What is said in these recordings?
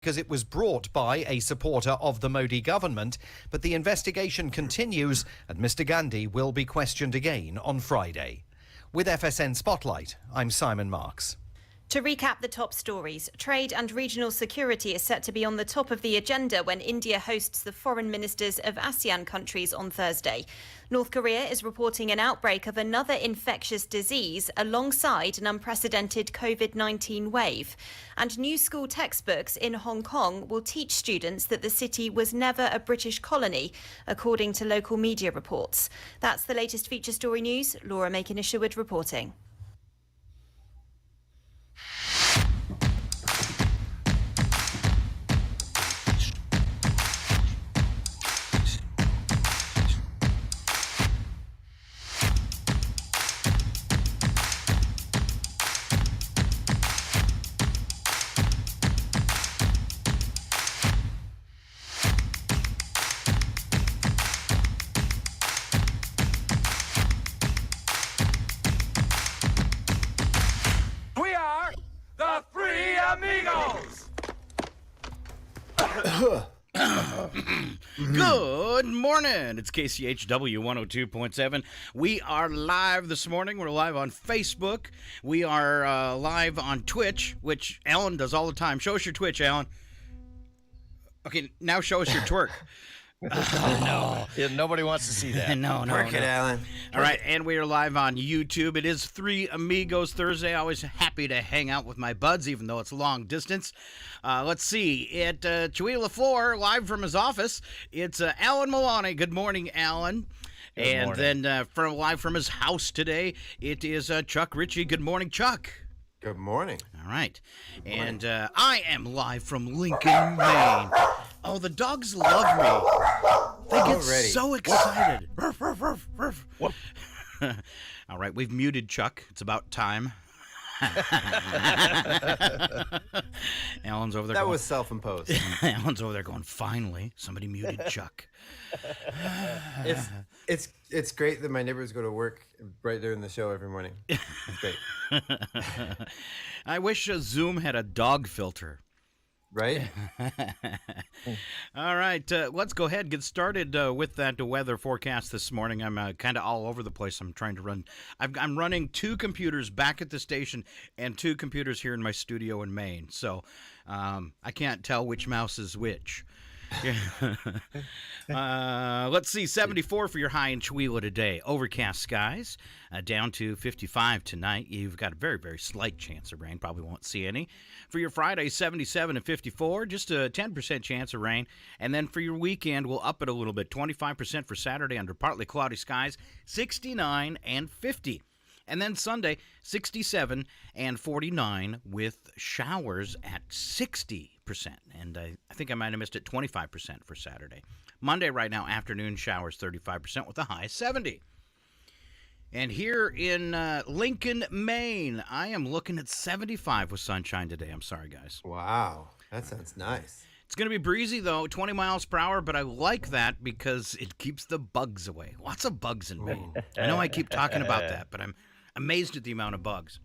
because it was brought by a supporter of the Modi government, but the investigation continues and Mr. Gandhi will be questioned again on Friday. With FSN Spotlight, I'm Simon Marks. To recap the top stories, trade and regional security is set to be on the top of the agenda when India hosts the foreign ministers of ASEAN countries on Thursday. North Korea is reporting an outbreak of another infectious disease alongside an unprecedented COVID-19 wave. And new school textbooks in Hong Kong will teach students that the city was never a British colony, according to local media reports. That's the latest feature story news. Laura Makin-Isherwood reporting. The Three Amigos! Good morning. It's KCHW 102.7. We are live this morning. We're live on Facebook. We are live on Twitch, which Alan does all the time. Show us your Twitch, Alan. Okay, now show us your twerk. No. Yeah, nobody wants to see that. No. Work it, Alan. All right, and we are live on YouTube. It is Three Amigos Thursday. Always happy to hang out with my buds, even though it's long distance. Let's see. At Chewy LaFleur, live from his office, it's Alan Maloney. Good morning, Alan. Good morning. Then live from his house today, it is Chuck Ritchie. Good morning, Chuck. Good morning. All right. And I am live from Lincoln, Maine. Oh, the dogs love me. They get so excited. Ruff, ruff, ruff, ruff. All right, we've muted Chuck. It's about time. Alan's over there. That was self-imposed. Alan's over there going, finally, somebody muted Chuck. It's great that my neighbors go to work right during the show every morning. It's great. I wish Zoom had a dog filter. Right? All right, let's go ahead and get started with that weather forecast this morning. I'm kind of all over the place. I'm trying to run. I'm running two computers back at the station and two computers here in my studio in Maine. So I can't tell which mouse is which. Let's see, 74 for your high in Chewelah today. Overcast skies, down to 55 tonight. You've got a very, very slight chance of rain. Probably won't see any. For your Friday, 77 and 54, just a 10% chance of rain. And then for your weekend, we'll up it a little bit. 25% for Saturday under partly cloudy skies, 69 and 50. And then Sunday, 67 and 49 with showers at 60%. And I think I might have missed it, 25% for Saturday. Monday right now, afternoon showers, 35% with a high of 70. And here in Lincoln, Maine, I am looking at 75 with sunshine today. I'm sorry, guys. Wow, that sounds nice. It's going to be breezy, though, 20 miles per hour, but I like that because it keeps the bugs away. Lots of bugs in Maine. I know I keep talking about that, but I'm amazed at the amount of bugs.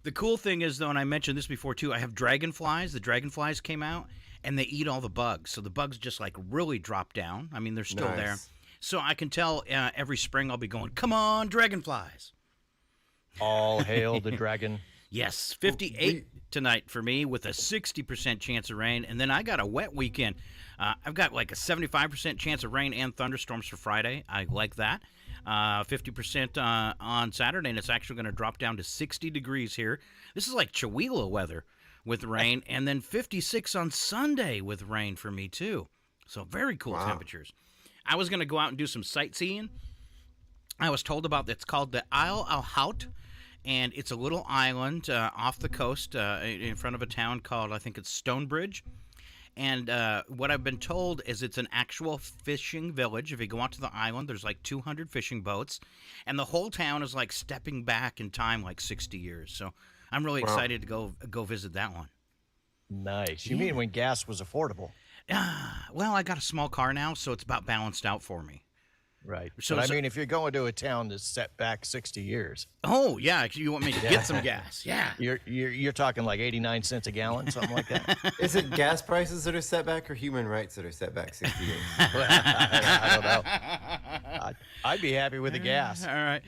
The cool thing is, though, and I mentioned this before, too, I have dragonflies. The dragonflies came out, and they eat all the bugs. So the bugs just, really drop down. I mean, they're still there. So I can tell every spring I'll be going, come on, dragonflies. All hail the dragon. Yes, 58 tonight for me with a 60% chance of rain. And then I got a wet weekend. I've got a 75% chance of rain and thunderstorms for Friday. I like that. 50% on Saturday, and it's actually going to drop down to 60 degrees here. This is like Chewelah weather with rain. And then 56 on Sunday with rain for me, too. So very cool temperatures. I was going to go out and do some sightseeing. I was told about it's called the Isle al Haut, and it's a little island off the coast in front of a town called, I think it's Stonebridge. And what I've been told is it's an actual fishing village. If you go out to the island, there's 200 fishing boats, and the whole town is stepping back in time 60 years. So I'm really excited to go visit that one. Nice. You mean when gas was affordable? Well, I got a small car now, so it's about balanced out for me. Right. So- But I so- mean, if you're going to a town that's set back 60 years, Oh, yeah. You want me to get some gas? Yeah. you're talking like 89 cents a gallon, something like that. Is it gas prices that are set back or human rights that are set back 60 years? I don't know. I'd be happy with the gas. All right.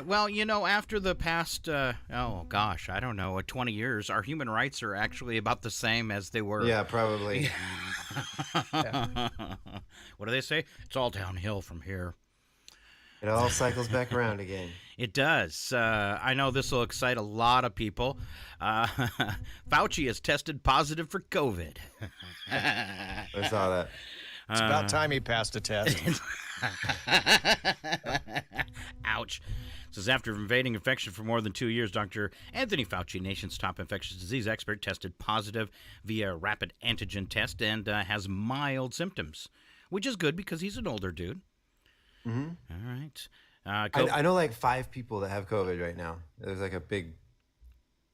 Well, after the past, I don't know, 20 years, our human rights are actually about the same as they were. Yeah, probably. What do they say? It's all downhill from here. It all cycles back around again. It does. I know this will excite a lot of people. Fauci has tested positive for COVID. I saw that. It's about time he passed a test. Ouch. Says after evading infection for more than 2 years, Dr. Anthony Fauci, nation's top infectious disease expert, tested positive via rapid antigen test and has mild symptoms, which is good because he's an older dude. Mm-hmm. All right. I know like 5 people that have COVID right now. There's like a big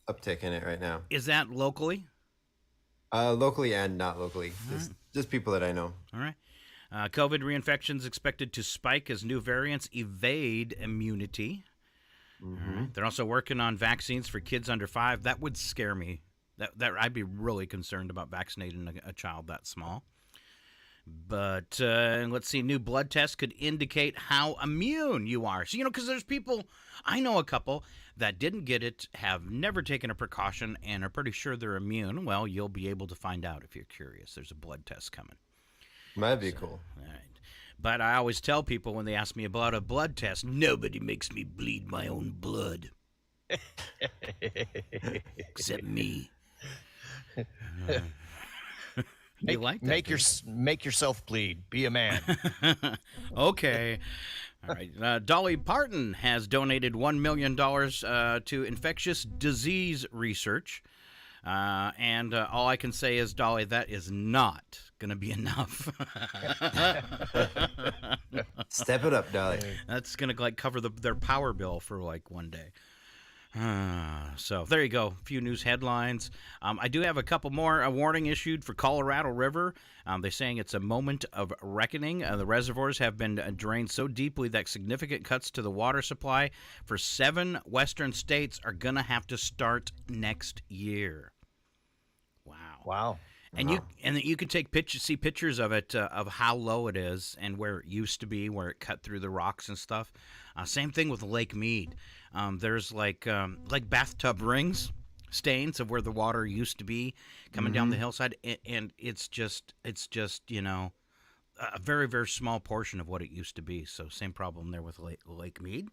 uptick in it right now. Is that locally? Locally and not locally. Just people that I know. All right. COVID reinfections expected to spike as new variants evade immunity. Mm-hmm. All right. They're also working on vaccines for kids under 5. That would scare me. That I'd be really concerned about vaccinating a child that small. But let's see, new blood tests could indicate how immune you are. So, because there's people, I know a couple that didn't get it, have never taken a precaution, and are pretty sure they're immune. Well, you'll be able to find out if you're curious. There's a blood test coming. That'd be cool. All right. But I always tell people when they ask me about a blood test, nobody makes me bleed my own blood. Except me. You like that? Make yourself bleed. Be a man. Okay. All right. Dolly Parton has donated $1 million to infectious disease research. And all I can say is, Dolly, that is not going to be enough. Step it up, Dolly. That's going to cover their power bill for one day. So there you go. A few news headlines. I do have a couple more. A warning issued for Colorado River. They're saying it's a moment of reckoning. The reservoirs have been drained so deeply that significant cuts to the water supply for 7 western states are going to have to start next year. Wow. And you can take see pictures of it, of how low it is and where it used to be, where it cut through the rocks and stuff. Same thing with Lake Mead. There's like bathtub rings, stains of where the water used to be coming down the hillside, and it's just a very, very small portion of what it used to be. So same problem there with Lake Mead.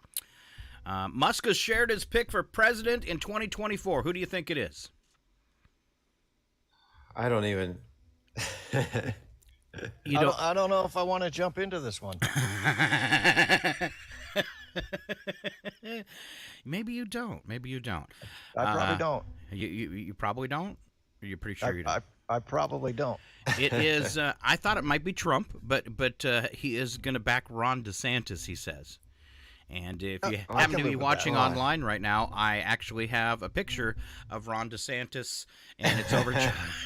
Musk has shared his pick for president in 2024. Who do you think it is? I don't even. I don't know if I want to jump into this one. Maybe you don't. I probably don't. You probably don't? Or you're pretty sure you don't? I probably don't. It is. I thought it might be Trump, but he is going to back Ron DeSantis, he says. And if you happen to be watching online right now, I actually have a picture of Ron DeSantis, and it's over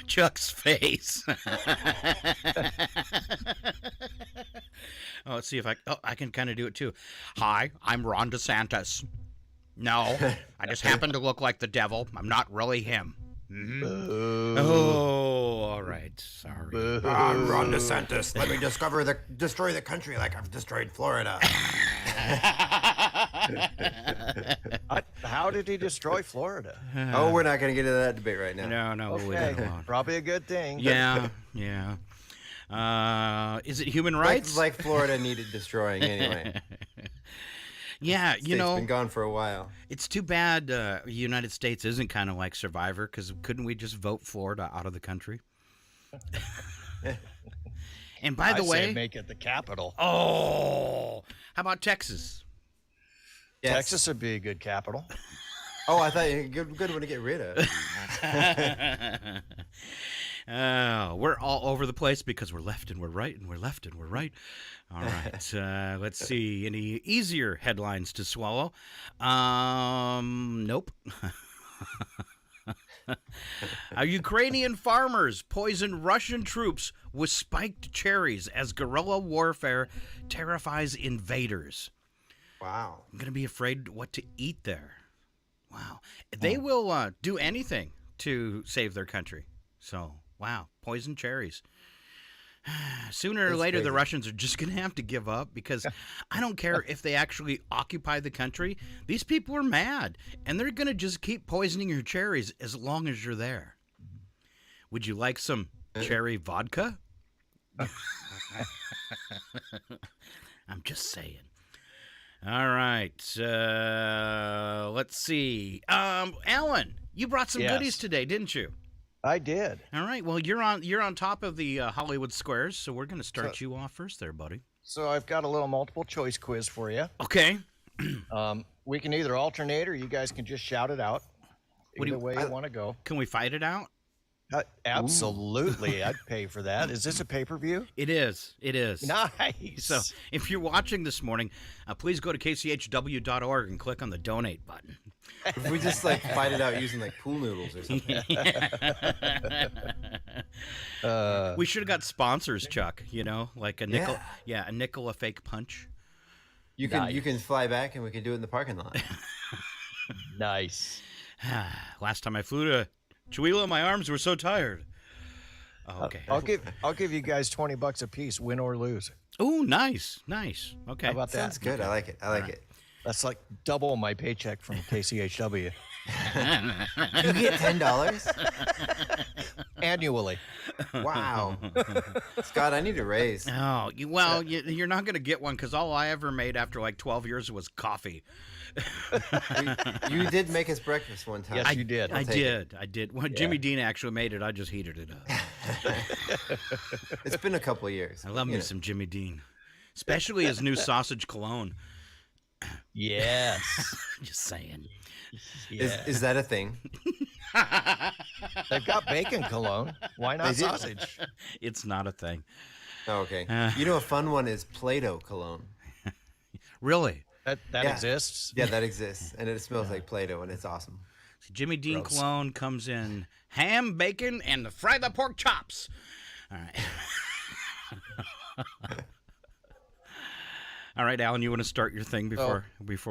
Chuck's face. Let's see if I can kind of do it too. Hi, I'm Ron DeSantis. No, I just happen to look like the devil. I'm not really him. Mm-hmm. Oh, all right. Sorry. I'm Ron DeSantis. Let me destroy the country like I've destroyed Florida. How did he destroy Florida? Oh, we're not going to get into that debate right now. No, we'll leave Okay, it alone. probably a good thing. Yeah. Is it human rights? Like Florida needed destroying anyway. Yeah, State's been gone for a while. It's too bad the United States isn't kind of like Survivor, because couldn't we just vote Florida out of the country? And by the I way, say make it the capital. how about Texas? Yes. Texas would be a good capital. Oh, I thought you good one to get rid of. We're all over the place because we're left and we're right and we're left and we're right. All right. Let's see. Any easier headlines to swallow? Nope. Ukrainian farmers poison Russian troops with spiked cherries as guerrilla warfare terrifies invaders. Wow. I'm going to be afraid what to eat there. Wow. They will do anything to save their country. So, wow, poison cherries. Sooner or That's later, the crazy. Russians are just going to have to give up because I don't care if they actually occupy the country. These people are mad, and they're going to just keep poisoning your cherries as long as you're there. Would you like some cherry vodka? I'm just saying. All right. Let's see. Alan, you brought some Yes. goodies today, didn't you? I did. All right. Well, you're on top of the Hollywood squares, so we're going to start you off first there, buddy. So I've got a little multiple choice quiz for you. Okay. We can either alternate or you guys can just shout it out. What do Either you- way you want to go. Can we fight it out? Absolutely. I'd pay for that. Is this a pay-per-view? It is. It is. Nice. So if you're watching this morning, please go to kchw.org and click on the donate button. If we just like fight it out using like pool noodles or something. We should have got sponsors, Chuck. You know, like a nickel. Yeah. A nickel, a fake punch. You can fly back and we can do it in the parking lot. Nice. Last time I flew to Chihuahua, my arms were so tired. Oh, okay. I'll give you guys $20 a piece, win or lose. Oh, nice. Okay. How about that? Sounds good. I like it. I like it. That's like double my paycheck from KCHW You get $10. annually. Wow. Scott, I need a raise. Oh, you're not going to get one because all I ever made after like 12 years was coffee. You did make us breakfast one time. Yes, you did. I take did. When Jimmy Dean actually made it, I just heated it up. It's been a couple of years. I love me some Jimmy Dean, especially his new sausage cologne. Yes. Just saying. Is that a thing? They've got bacon cologne. Why not They do. sausage? It's not a thing. Oh, okay. You know, a fun one is Play-Doh cologne. Really? That Yeah. exists. Yeah, that exists, and it smells like Play-Doh, and it's awesome. So Jimmy Dean Gross. cologne comes in ham, bacon, and fry the pork chops. All right. All right, Alan, you want to start your thing before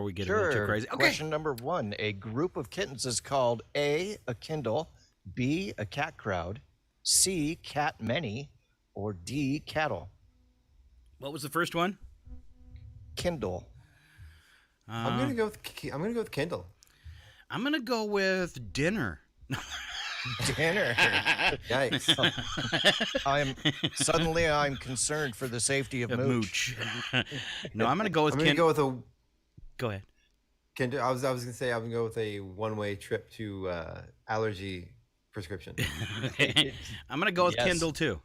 we get a little too Sure. crazy? Okay. Question number 1. A group of kittens is called A, a Kindle, B, a cat crowd, C, cat many, or D, cattle. What was the first one? Kindle. I'm gonna go with Kindle. I'm gonna go with dinner. Dinner. Yikes. I'm concerned for the safety of Mooch. No, I'm gonna go with I'm gonna go with a Go ahead. Kindle. I was gonna say I'm gonna go with a one-way trip to allergy prescription. I'm gonna go with Yes. Kindle too.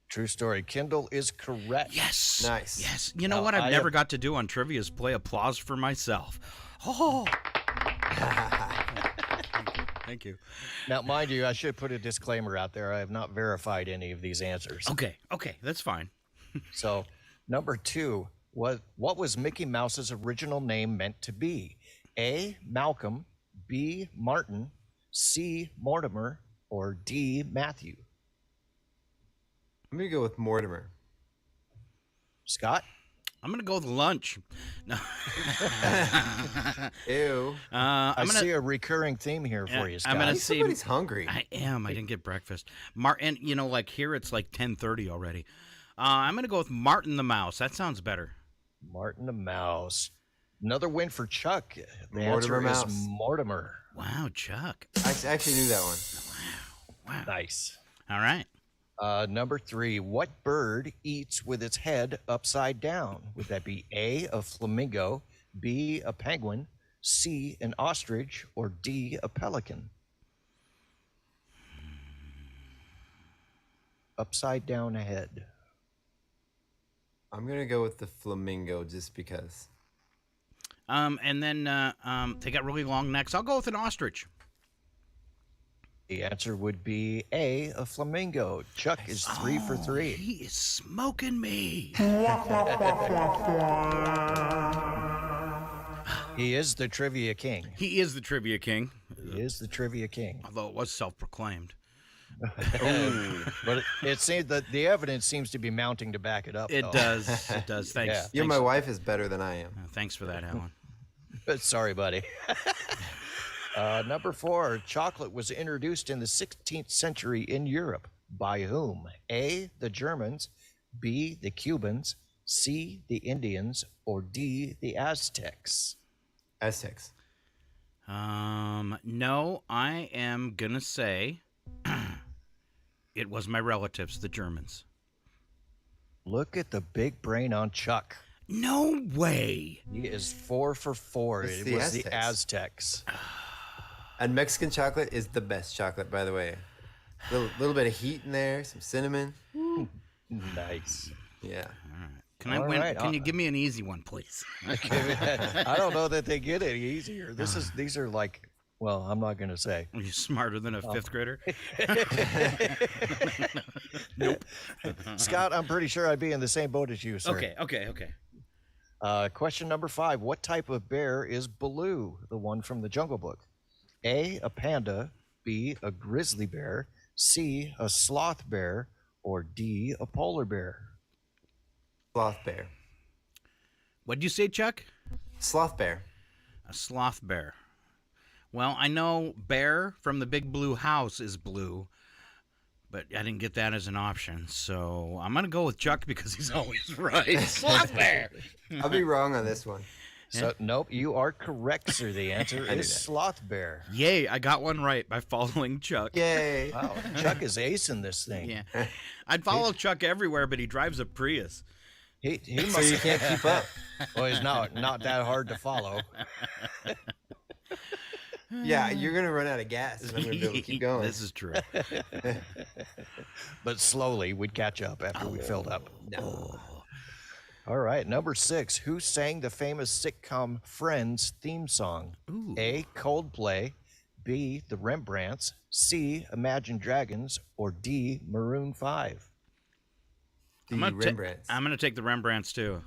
True story. Kindle is correct. Yes. Nice. Yes. You know Now, what I've I never have- got to do on trivia is play applause for myself. Oh. Thank you. Now, mind you, I should put a disclaimer out there. I have not verified any of these answers. Okay, that's fine. So, number 2, what was Mickey Mouse's original name meant to be? A, Malcolm, B, Martin, C, Mortimer, or D, Matthew? I'm gonna go with Mortimer. Scott? I'm gonna go with lunch. No. Ew. I I'm gonna. see a recurring theme here for you, Scott. I'm gonna Hey, see. somebody's hungry. I am. I didn't get breakfast. Martin, you know, like here it's like 10:30 already. I'm gonna go with Martin the Mouse. That sounds better. Martin the Mouse. Another win for Chuck. The Mortimer answer Mouse. is Mortimer. Wow, Chuck. I actually knew that one. Wow. Nice. All right. Number 3, what bird eats with its head upside down? Would that be A, a flamingo, B, a penguin, C, an ostrich, or D, a pelican? Upside down head. I'm gonna go with the flamingo just because. And then they got really long necks. I'll go with an ostrich. The answer would be A, a flamingo. Chuck is 3 for 3. He is smoking me. He is the trivia king. He is the trivia king, He is the trivia king. although it was self-proclaimed. But it seems that the evidence seems to be mounting to back it up. It though. does. It does. Thanks. Yeah. Yeah, Thanks, my wife is better than I am. thanks for that, Alan. Sorry, buddy. Number 4, chocolate was introduced in the 16th century in Europe. By whom? A, the Germans, B, the Cubans, C, the Indians, or D, the Aztecs? Aztecs. No, I am gonna say it was my relatives, the Germans. Look at the big brain on Chuck. No way. He is 4 for 4. It's It the was the Aztecs. Aztecs. And Mexican chocolate is the best chocolate, by the way. Little bit of heat in there, some cinnamon. Nice. Yeah. Can I All win? right, Can you give me an easy one, please? I don't know that they get any easier. These are like, well, I'm not going to say. Are you smarter than a fifth grader? Scott, I'm pretty sure I'd be in the same boat as you, sir. Okay. Question number 5. What type of bear is Baloo, the one from the Jungle Book? A, a panda, B, a grizzly bear, C, a sloth bear, or D, a polar bear? Sloth bear. What'd you say, Chuck? Sloth bear. A sloth bear. Well, I know bear from the Big Blue House is blue, but I didn't get that as an option. So I'm going to go with Chuck because he's always right. Sloth bear. I'll be wrong on this one. So, nope, you are correct, sir. The answer knew is that. sloth bear. Yay, I got one right by following Chuck. Yay. Wow, Chuck is acing this thing. Yeah. I'd follow Chuck everywhere, but he drives a Prius. He So must you can't keep up. Well, he's not that hard to follow. Yeah, you're going to run out of gas, and I'm going to be able to keep going. This is true. But slowly we'd catch up after we filled up. No. All right, number 6. Who sang the famous sitcom Friends theme song? Ooh. A, Coldplay, B, the Rembrandts, C, Imagine Dragons, or D, Maroon 5? The Rembrandts. I'm gonna take the Rembrandts too.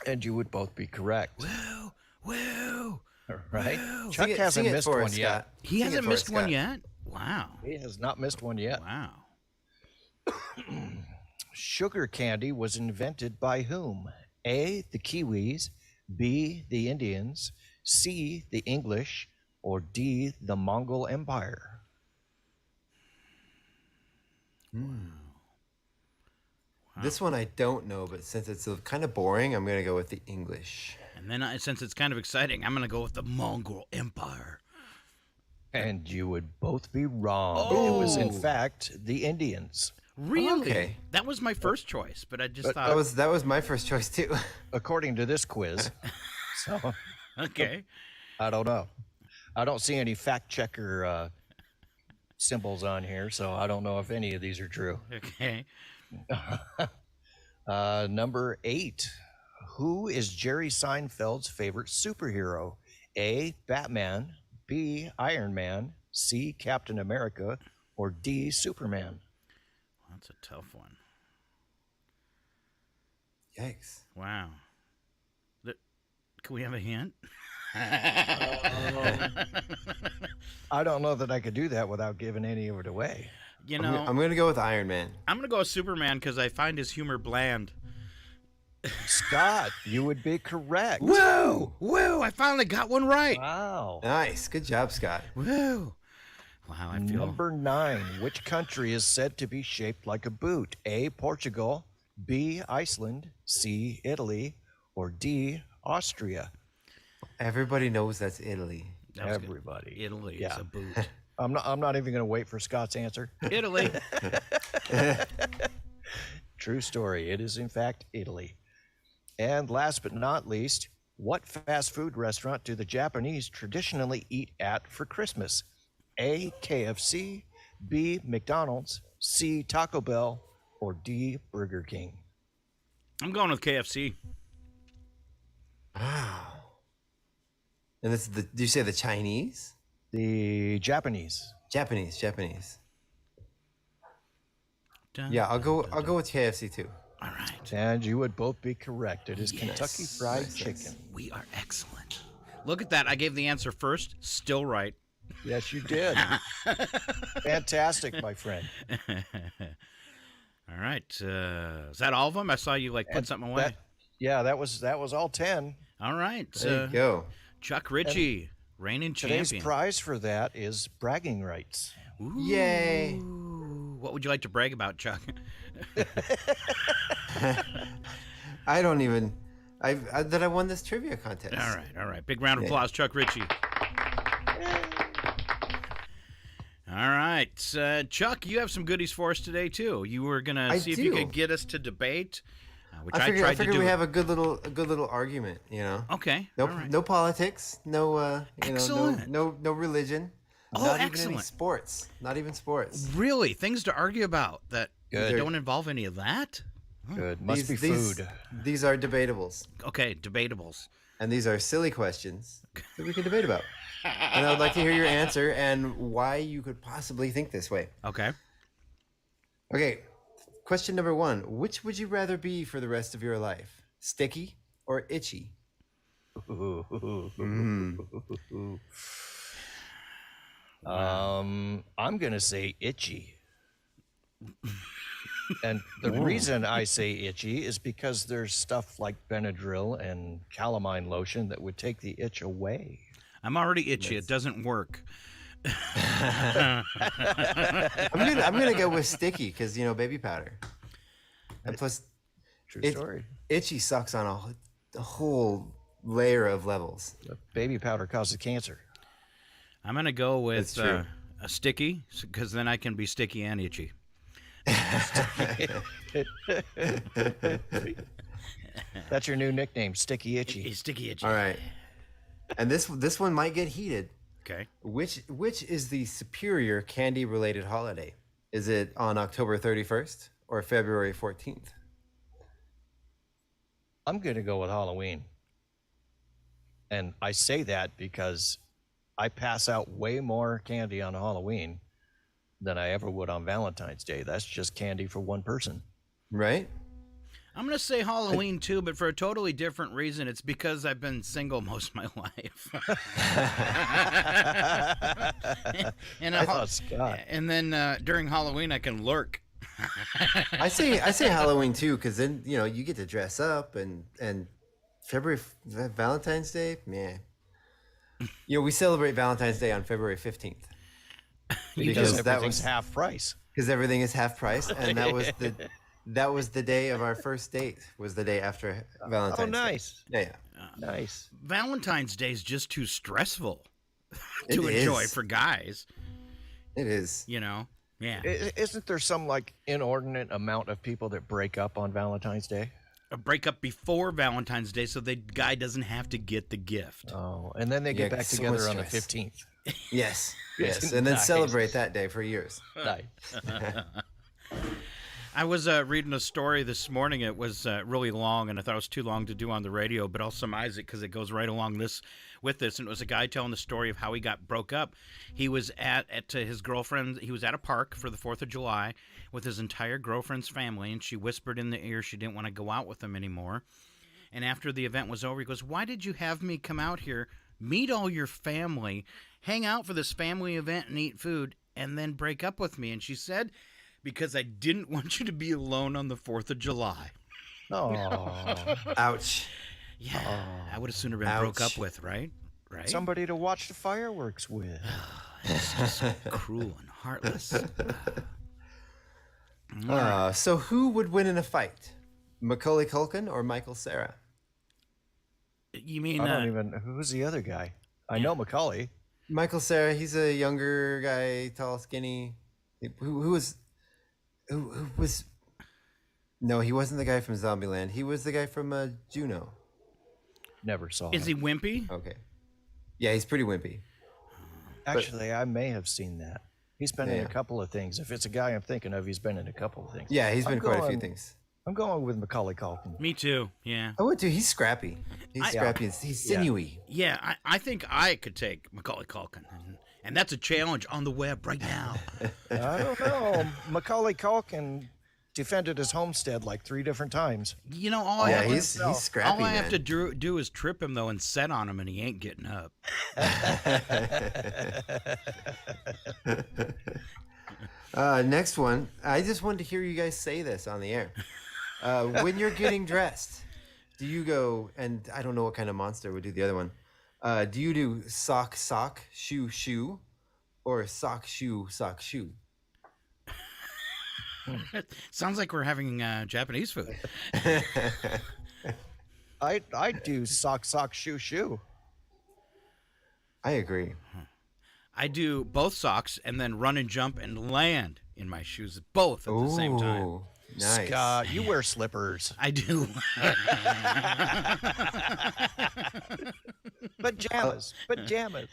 And you would both be correct. Woo, woo. All right. Sing Chuck it- hasn't sing it missed for one us, yet. Scott. He Sing it hasn't for us, missed one Scott. yet. Wow. He has not missed one yet. Wow. Sugar candy was invented by whom? A, the Kiwis, B, the Indians, C, the English, or D, the Mongol Empire? This one I don't know, but since it's kind of boring, I'm going to go with the English. And then since it's kind of exciting, I'm gonna go with the Mongol Empire. And you would both be wrong. It was, in fact, the Indians. Really? Okay. That was my first choice, but I just But thought. That was my first choice, too. According to this quiz. So, Okay. I don't know. I don't see any fact checker symbols on here, so I don't know if any of these are true. Okay. Number 8. Who is Jerry Seinfeld's favorite superhero? A, Batman, B, Iron Man, C, Captain America, or D, Superman? That's a tough one. Yikes. Wow. Can we have a hint? I don't know that I could do that without giving any of it away. You I'm know, going to go with Iron Man. I'm gonna go with Superman because I find his humor bland. Scott, you would be correct. Woo! Woo! I finally got one right. Wow. Nice. Good job, Scott. Woo! Wow, I feel. Number 9. Which country is said to be shaped like a boot? A, Portugal, B, Iceland, C, Italy, or D, Austria? Everybody knows that's Italy. That was good. Everybody. Italy is Yeah. a boot. I'm not even going to wait for Scott's answer. Italy. True story. It is, in fact, Italy. And last but not least, what fast food restaurant do the Japanese traditionally eat at for Christmas? A, KFC, B, McDonald's, C, Taco Bell, or D, Burger King? I'm going with KFC. Wow. And this is did you say the Chinese? The Japanese. Japanese. Dun, Yeah, I'll go dun, with KFC too. All right. And you would both be correct. It is Kentucky Fried Chicken. We are excellent. Look at that. I gave the answer first. Still right. Yes, you did. Fantastic, my friend. All right. Is that all of them? I saw you put something away. That was all 10. All right. There you go. Chuck Ritchie, reigning champion. Today's prize for that is bragging rights. Ooh. Yay. What would you like to brag about, Chuck? I don't even. That I won this trivia contest. All right. Big round of applause, Chuck Ritchie. All right, Chuck, you have some goodies for us today too. You were gonna see if you could get us to debate, which I tried to do. We have a good little argument. You know. Okay. No, all right. no politics. No. Excellent. No religion. Oh, not excellent. even any sports. Not even sports. Really, things to argue about that Good. don't involve any of that. Good. Must be food. These are debatables, Okay, debatables. and these are silly questions that we can debate about. And I would like to hear your answer and why you could possibly think this way. Okay. Okay, question number 1. Which would you rather be for the rest of your life? Sticky or itchy? I'm gonna say itchy. And the reason I say itchy is because there's stuff like Benadryl and calamine lotion that would take the itch away. I'm already itchy. It doesn't work. I'm gonna go with sticky because baby powder. And plus, True story. itchy sucks on a whole layer of levels. Baby powder causes cancer. I'm gonna go with That's true. a sticky because then I can be sticky and itchy. That's your new nickname, Sticky Itchy. Sticky itchy. All right, and this one might get heated. Okay. Which is the superior candy-related holiday? Is it on October 31st or February 14th? I'm gonna go with Halloween. And I say that because I pass out way more candy on Halloween than I ever would on Valentine's Day. That's just candy for one person. Right? I'm going to say Halloween too, but for a totally different reason. It's because I've been single most of my life. And then during Halloween, I can lurk. I say Halloween too, because then you get to dress up and Valentine's Day, man. We celebrate Valentine's Day on February 15th Because everything's half price. because everything is half price, and that was the day of our first date. Was the day after Valentine's. Oh, nice. Day. Nice. Valentine's Day is just too stressful It to enjoy is. for guys. It is. Yeah. Isn't there some inordinate amount of people that break up on Valentine's Day? A breakup before Valentine's Day so the guy doesn't have to get the gift. Oh, and then they get back so together much on the stress. 15th. Yes. Yes, and then Nice. celebrate that day for years. Nice. I was reading a story this morning. It was really long, and I thought it was too long to do on the radio, but I'll surmise it because it goes right along with this. And it was a guy telling the story of how he got broke up. He was at his girlfriend. He was at a park for the 4th of July with his entire girlfriend's family, and she whispered in the ear she didn't want to go out with him anymore. And after the event was over, he goes, "Why did you have me come out here, meet all your family, hang out for this family event and eat food, and then break up with me?" And she said, "Because I didn't want you to be alone on the 4th of July." Oh, Ouch. Yeah, I would have sooner been Ouch. broke up with, right? Right? somebody to watch the fireworks with. It's just so cruel and heartless. So who would win in a fight? Macaulay Culkin or Michael Cera? You mean I don't even. Who's the other guy? I know Macaulay. Michael Cera, he's a younger guy, tall, skinny. Who was No, he wasn't the guy from Zombieland. He was the guy from Juno. Never saw is him. he wimpy? Okay. Yeah, he's pretty wimpy. Actually, I may have seen that. He's been in Yeah. a couple of things. If it's a guy I'm thinking of, he's been in a couple of things. Yeah, he's been I'm quite a few going- things. I'm going with Macaulay Culkin. Me too. Yeah. Oh, dude, he's scrappy. He's I- scrappy. He's sinewy. Yeah, I think I could take Macaulay Culkin. And that's a challenge on the web right now. I don't know. Macaulay Culkin defended his homestead like 3 different times. You know, all I Yeah, have he's scrappy, all I man. have to do is trip him though and set on him, and he ain't getting up. Next one. I just wanted to hear you guys say this on the air. When you're getting dressed, do you go, and I don't know what kind of monster would do the other one. Do you do sock, sock, shoe, shoe, or sock, shoe, sock, shoe? Sounds like we're having Japanese food. I do sock, sock, shoe, shoe. I agree. I do both socks and then run and jump and land in my shoes both at the same time. Ooh, nice. Scott, you wear slippers. I do. Pajamas. Pajamas.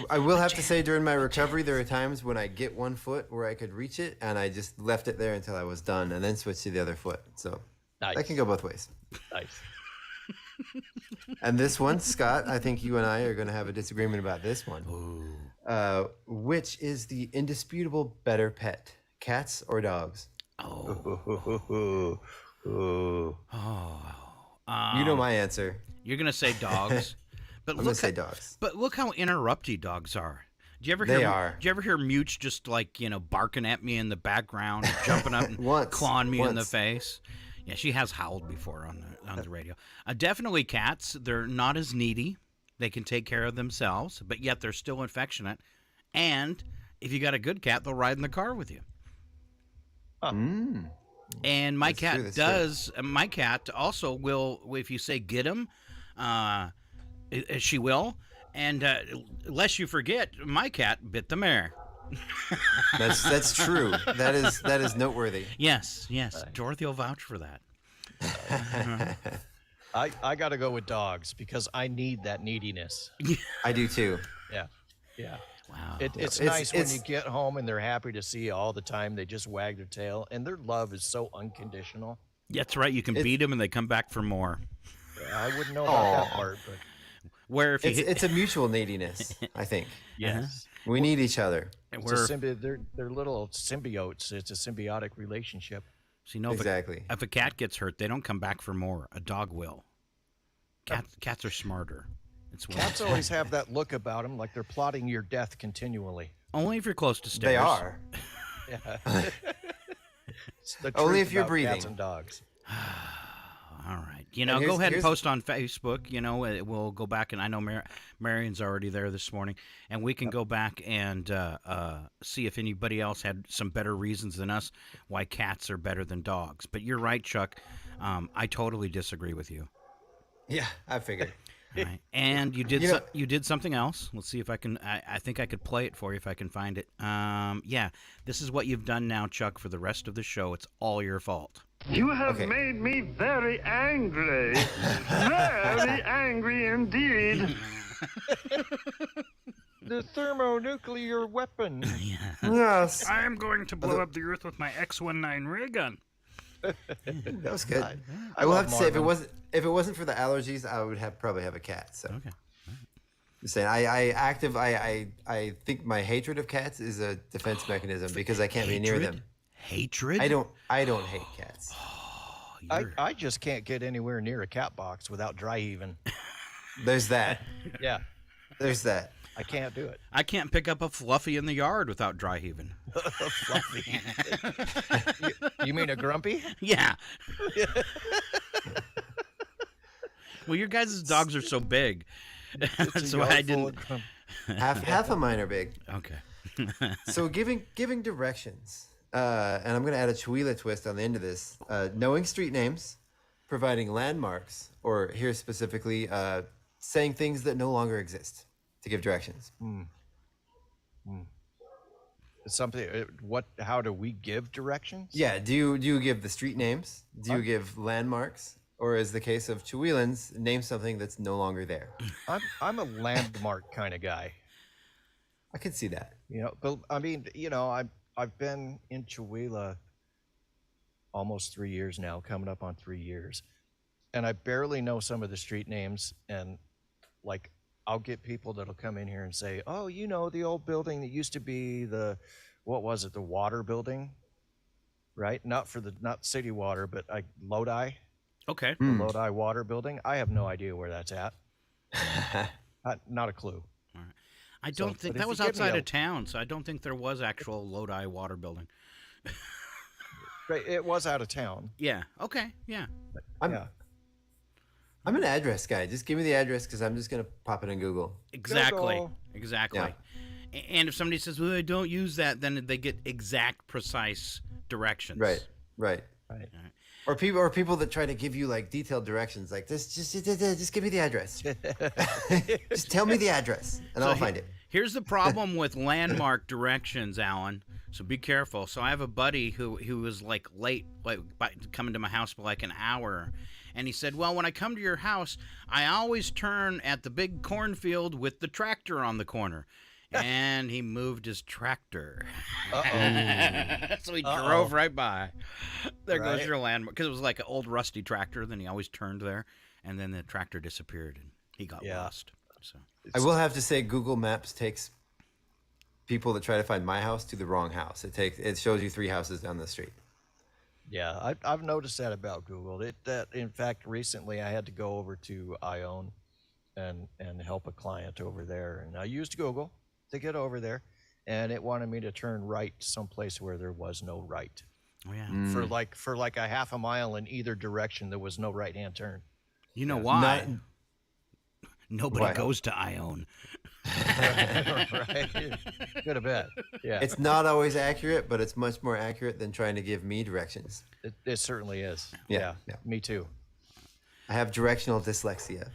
I will have to say, during my recovery, there are times when I get one foot where I could reach it, and I just left it there until I was done, and then switched to the other foot. So Nice. that can go both ways. Nice. And this one, Scott, I think you and I are going to have a disagreement about this one. Which is the indisputable better pet, cats or dogs? Ooh. You know my answer. You're gonna say dogs, but I'm going to say dogs. But look how interrupty dogs are. Do you ever They hear? are. Do you ever hear Mooch just like barking at me in the background, jumping up and Once. clawing me in the Once. face? Yeah, she has howled before on the radio. Definitely cats. They're not as needy. They can take care of themselves, but yet they're still affectionate. And if you got a good cat, they'll ride in the car with you. And my That's true, cat that's does. My cat also will, if you say get him, she will. And lest you forget, my cat bit the mare. That's true. That is noteworthy. Yes. Dorothy will vouch for that. I got to go with dogs because I need that neediness. I do too. Yeah. Wow. It's It's- nice when it's- you get home and they're happy to see you all the time. They just wag their tail, and their love is so unconditional. That's right. You can beat them and they come back for more. Yeah, I wouldn't know about that part, but Where if you It's a mutual neediness, I think. yes. We need each other. It's a they're little symbiotes. It's a symbiotic relationship. Exactly. If a cat gets hurt, they don't come back for more. A dog will. Cats are smarter. It's Cats always have that look about them, like they're plotting your death continually. only if you're close to stairs. They are. It's the Only truth if you're about breathing. Cats and dogs. All right. And Go ahead and here's- post on Facebook. We'll go back, and I know Marion's already there this morning, and we can go back and see if anybody else had some better reasons than us why cats are better than dogs. But you're right, Chuck. I totally disagree with you. Yeah, I figured. All right. And you did You know- you did something else. Let's see if I can. I think I could play it for you if I can find it. Yeah, this is what you've done now, Chuck, for the rest of the show. It's all your fault. You have Okay. made me very angry. Very angry indeed. The thermonuclear weapon. Yes. I am going to blow up the earth with my X-19 ray gun. That was good. I will have to say, if it wasn't for the allergies, I would probably have a cat. So Okay. just saying, I think my hatred of cats is a defense mechanism because I can't be near them. Hatred? I don't hate cats. I just can't get anywhere near a cat box without dry heaving. There's that. Yeah, There's that. I can't do it. I can't pick up a fluffy in the yard without dry heaving. Fluffy. you mean a grumpy? Yeah. Well, your guys' dogs are so big, so I didn't. Half of mine are big. Okay. So giving directions, and I'm going to add a Chihuahua twist on the end of this. Knowing street names, providing landmarks, or here specifically, saying things that no longer exist to give directions. Something. How do we give directions? Yeah. Do you give the street names? Do you give landmarks? Or is the case of Chihuahuans, name something that's no longer there? I'm a landmark kind of guy. I can see that. But I mean, I've been in Chihuahua almost 3 years now, coming up on 3 years, and I barely know some of the street names. And like, I'll get people that'll come in here and say, "Oh, the old building that used to be the water building." right? Not city water, but Lodi, Okay. the Lodi Water Building. I have no idea where that's at. Not a clue. I don't but think if that you was give me outside a- of town, so I don't think there was actual Lodi water building. Right, it was out of town. Yeah. Okay. Yeah. Yeah. I'm an address guy. Just give me the address because I'm just gonna pop it in Google. Exactly. Google. Exactly. Yeah. And if somebody says, "Well, I don't use that," then they get exact, precise directions. Right. Right. Or people that try to give you like detailed directions, like this. Just give me the address. Just tell me the address, and I'll find it. Here's the problem with landmark directions, Alan. So be careful. So I have a buddy who was like late, coming to my house for like an hour, and he said, "Well, when I come to your house, I always turn at the big cornfield with the tractor on the corner." And he moved his tractor. So he drove right by. There goes Right. your landmark. Because it was like an old rusty tractor. Then he always turned there. And then the tractor disappeared and he got lost. So I will have to say, Google Maps takes people that try to find my house to the wrong house. It shows you 3 houses down the street. Yeah, I've noticed that about Google. In fact, recently I had to go over to Ione and help a client over there, and I used Google to get over there, and it wanted me to turn right someplace where there was no right. Oh, yeah. For like a half a mile in either direction, there was no right-hand turn. You know why? Nobody Why? goes to Ione. Right? Good a bet. Yeah, It's not always accurate, but it's much more accurate than trying to give me directions. it certainly is. Yeah. Me too. I have directional dyslexia.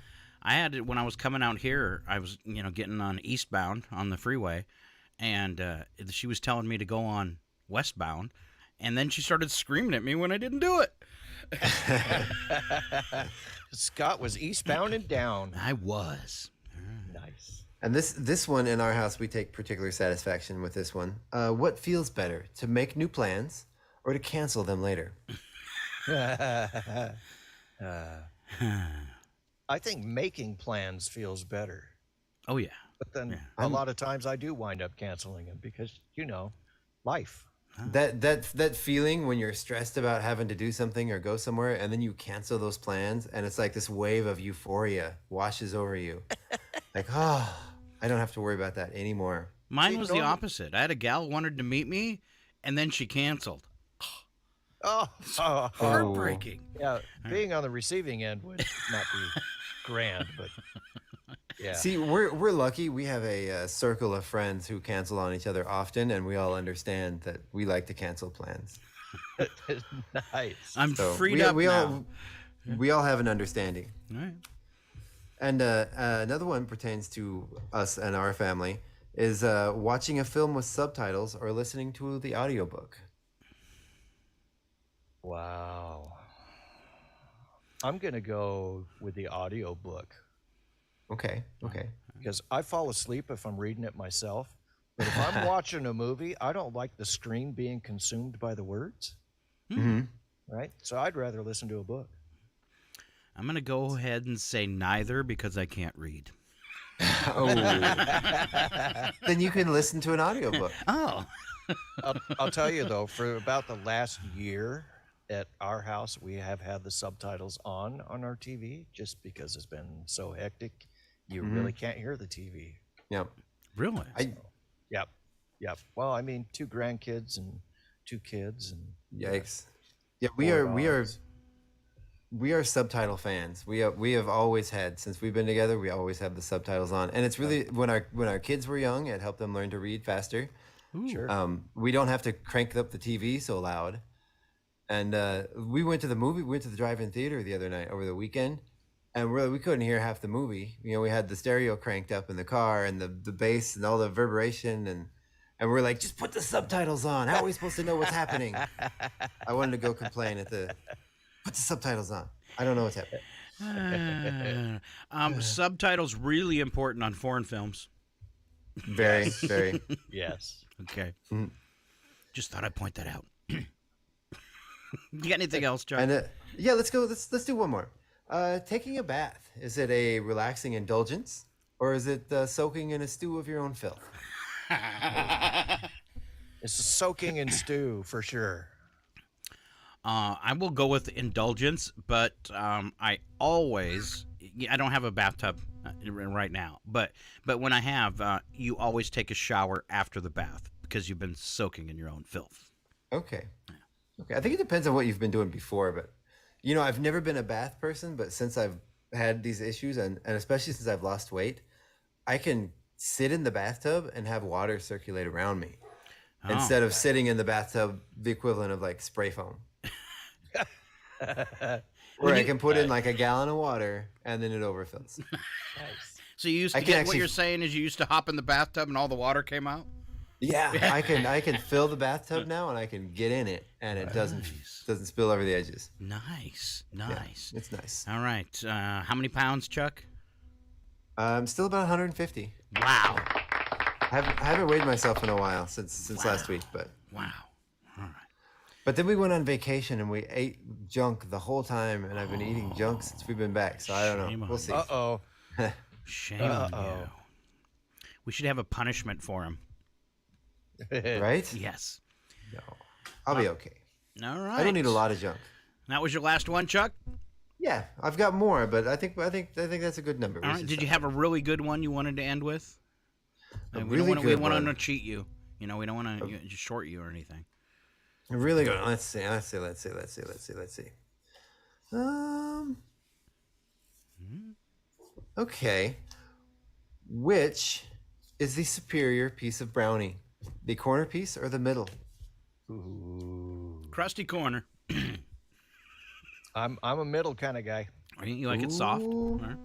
I had it when I was coming out here. I was, getting on eastbound on the freeway, and she was telling me to go on westbound, and then she started screaming at me when I didn't do it. Scott was eastbound and down. I was. Nice. And this one in our house, we take particular satisfaction with this one. What feels better, to make new plans or to cancel them later? I think making plans feels better. Oh yeah. But then a lot of times I do wind up canceling them because, life. That feeling when you're stressed about having to do something or go somewhere, and then you cancel those plans, and it's like this wave of euphoria washes over you. Like, I don't have to worry about that anymore. Mine was the opposite. I had a gal who wanted to meet me, and then she canceled. Oh, Heartbreaking. yeah. Being on the receiving end would not be grand, but yeah. See, we're lucky. We have a circle of friends who cancel on each other often, and we all understand that we like to cancel plans. Nice. I'm So freed up now. We all have an understanding. All right. And another one pertains to us and our family is watching a film with subtitles or listening to the audiobook. Wow. I'm going to go with the audiobook Okay. because I fall asleep if I'm reading it myself. But if I'm watching a movie, I don't like the screen being consumed by the words. Mm-hmm. Right? So I'd rather listen to a book. I'm going to go ahead and say neither because I can't read. Oh. Then you can listen to an audiobook. Oh. I'll tell you, though, for about the last year at our house, we have had the subtitles on our TV just because it's been so hectic. You really can't hear the TV. Yeah. Really? Yep. Well, I mean, 2 grandkids and 2 kids and Yikes. Yeah, 4 we are subtitle fans. We have always had, since we've been together, we always have the subtitles on. And it's really when our kids were young, it helped them learn to read faster. Sure. We don't have to crank up the TV so loud. And we went to the drive-in theater the other night over the weekend, and we couldn't hear half the movie. We had the stereo cranked up in the car and the bass and all the reverberation, and we're like, just put the subtitles on. How are we supposed to know what's happening? I wanted to go complain put the subtitles on. I don't know what's happening. Subtitles really important on foreign films. Very, very. Yes. Okay. Just thought I'd point that out. You got anything else, John? And yeah, let's go. Let's do one more. Taking a bath, is it a relaxing indulgence, or is it soaking in a stew of your own filth? It's a soaking in stew for sure. I will go with indulgence, but I don't have a bathtub right now, but when I have, you always take a shower after the bath because you've been soaking in your own filth. Okay. Okay. I think it depends on what you've been doing before, but I've never been a bath person, but since I've had these issues and especially since I've lost weight, I can sit in the bathtub and have water circulate around me instead of sitting in the bathtub, the equivalent of like spray foam. Where I can put in like a gallon of water and then it overfills. Nice. So you used to get what you're saying is you used to hop in the bathtub and all the water came out? Yeah, I can fill the bathtub now and I can get in it and it doesn't spill over the edges. Nice. Yeah, it's nice. All right. How many pounds, Chuck? I'm still about 150. Wow. I haven't weighed myself in a while since last week, but wow. All right. But then we went on vacation and we ate junk the whole time, and I've been eating junk since we've been back. So I don't know. We'll see. Uh-oh. Shame on you. We should have a punishment for him. Right? Yes. No, I'll be okay. All right. I don't need a lot of junk. That was your last one, Chuck? Yeah, I've got more, but I think that's a good number. All right. Did you have a really good one you wanted to end with? A We really don't good want one. to cheat you. We don't want to short you or anything. Really good. Let's see. Okay. Which is the superior piece of brownie? The corner piece or the middle? Crusty corner. I'm a middle kind of guy. You like it soft? All right.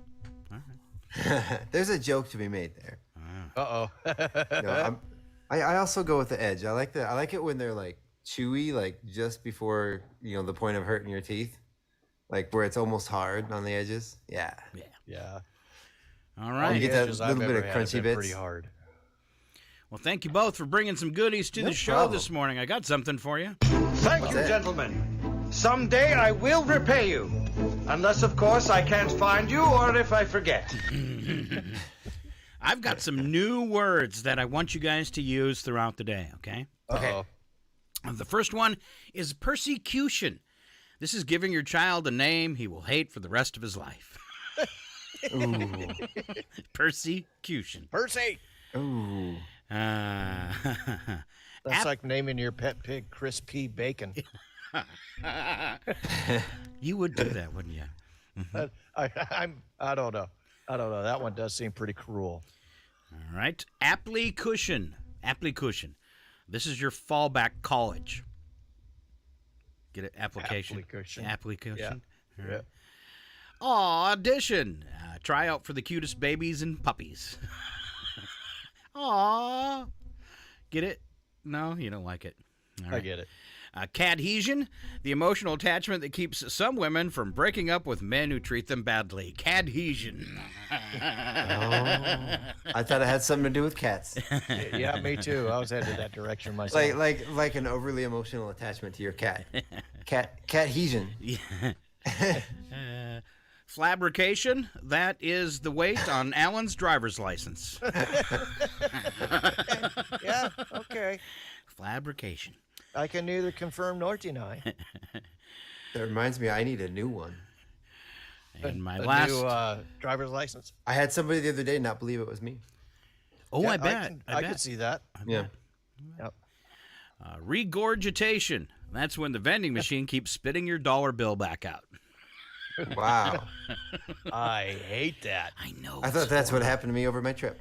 There's a joke to be made there. Uh-oh. No, I also go with the edge. I like it when they're like chewy, like just before the point of hurting your teeth, like where it's almost hard on the edges. Yeah. Yeah. All You right. get that Edges little I've bit ever of had have crunchy been bits. pretty hard. Well, thank you both for bringing some goodies to No the show problem. this morning. I got something for you. Thank you, it? gentlemen. Someday I will repay you. Unless, of course, I can't find you or if I forget. I've got some new words that I want you guys to use throughout the day, okay? Uh-oh. The first one is persecution. This is giving your child a name he will hate for the rest of his life. Ooh. Persecution. Percy! Ooh. That's like naming your pet pig Chris P. Bacon. You would do that, wouldn't you? I don't know. That one does seem pretty cruel. All right. Aptly cushion. This is your fallback college. Get it? Application. Application. Application. Yeah. All right. Audition. Try out for the cutest babies and puppies. Aw. Get it? No, you don't like it. All right. I get it. Cadhesion, the emotional attachment that keeps some women from breaking up with men who treat them badly. Cadhesion. I thought it had something to do with cats. Yeah, me too. I was headed that direction myself. Like an overly emotional attachment to your cat. Cathesion. Fabrication, that is the weight on Alan's driver's license. Yeah, okay. Fabrication. I can neither confirm nor deny. That reminds me, I need a new one. And my A last. new driver's license. I had somebody the other day not believe it was me. Oh, Yeah, I bet. I could see that. Yeah. Yep. Regurgitation. That's when the vending machine keeps spitting your dollar bill back out. Wow. I hate that. I know. I thought that's what happened to me over my trip.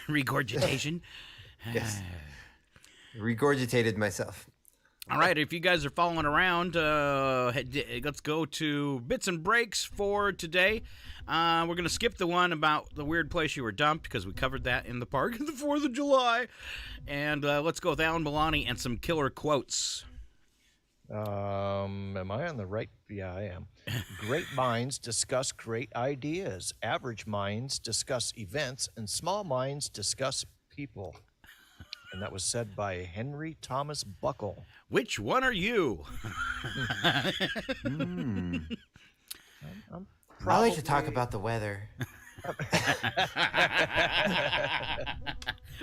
Regurgitation. Yes. Regurgitated myself. All right, if you guys are following around, let's go to bits and breaks for today. We're going to skip the one about the weird place you were dumped because we covered that in the park on the 4th of July. And let's go with Alan Milani and some killer quotes. Am I on the right? Yeah, I am. Great minds discuss great ideas. Average minds discuss events, and small minds discuss people. And that was said by Henry Thomas Buckle. Which one are you? I like to talk about the weather.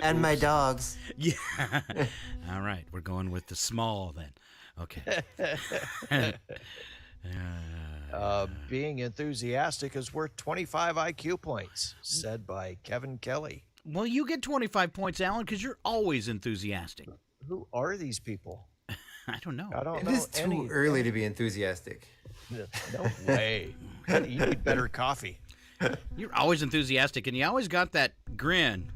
And my dogs. Yeah. All right, we're going with the small then. Okay. Being enthusiastic is worth 25 IQ points, said by Kevin Kelly. Well, you get 25 points, Alan, because you're always enthusiastic. Who are these people? I don't know. I don't It know is too any. early to be enthusiastic. No way. You need better coffee. You're always enthusiastic, and you always got that grin.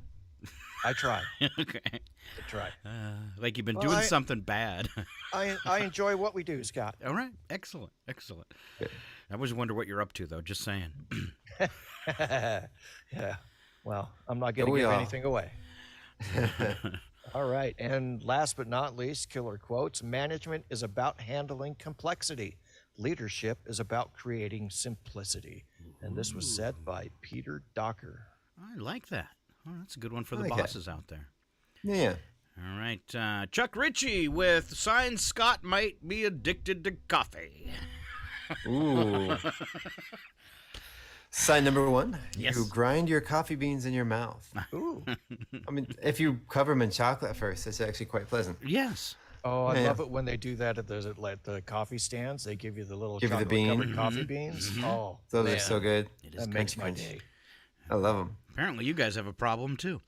I try. Okay. I try. Like you've been Well, doing something bad. I enjoy what we do, Scott. All right. Excellent. Excellent. I always wonder what you're up to, though. Just saying. Yeah. Well, I'm not going to we give are. anything away. All right. And last but not least, killer quotes. Management is about handling complexity. Leadership is about creating simplicity. And this was said by Peter Docker. I like that. Oh, that's a good one for I the like that. bosses out there. Yeah. All right. Chuck Ritchie with sign Scott might be addicted to coffee. Ooh. Sign number 1. Yes. You grind your coffee beans in your mouth. Ooh. I mean, if you cover them in chocolate first, it's actually quite pleasant. Yes. Oh, I Yeah. love it when they do that at the coffee stands. They give you the little Give you the bean. chocolate-covered coffee beans. Oh, Those man. are so good. It is That good. makes my crunch. day. I love them. Apparently, you guys have a problem, too.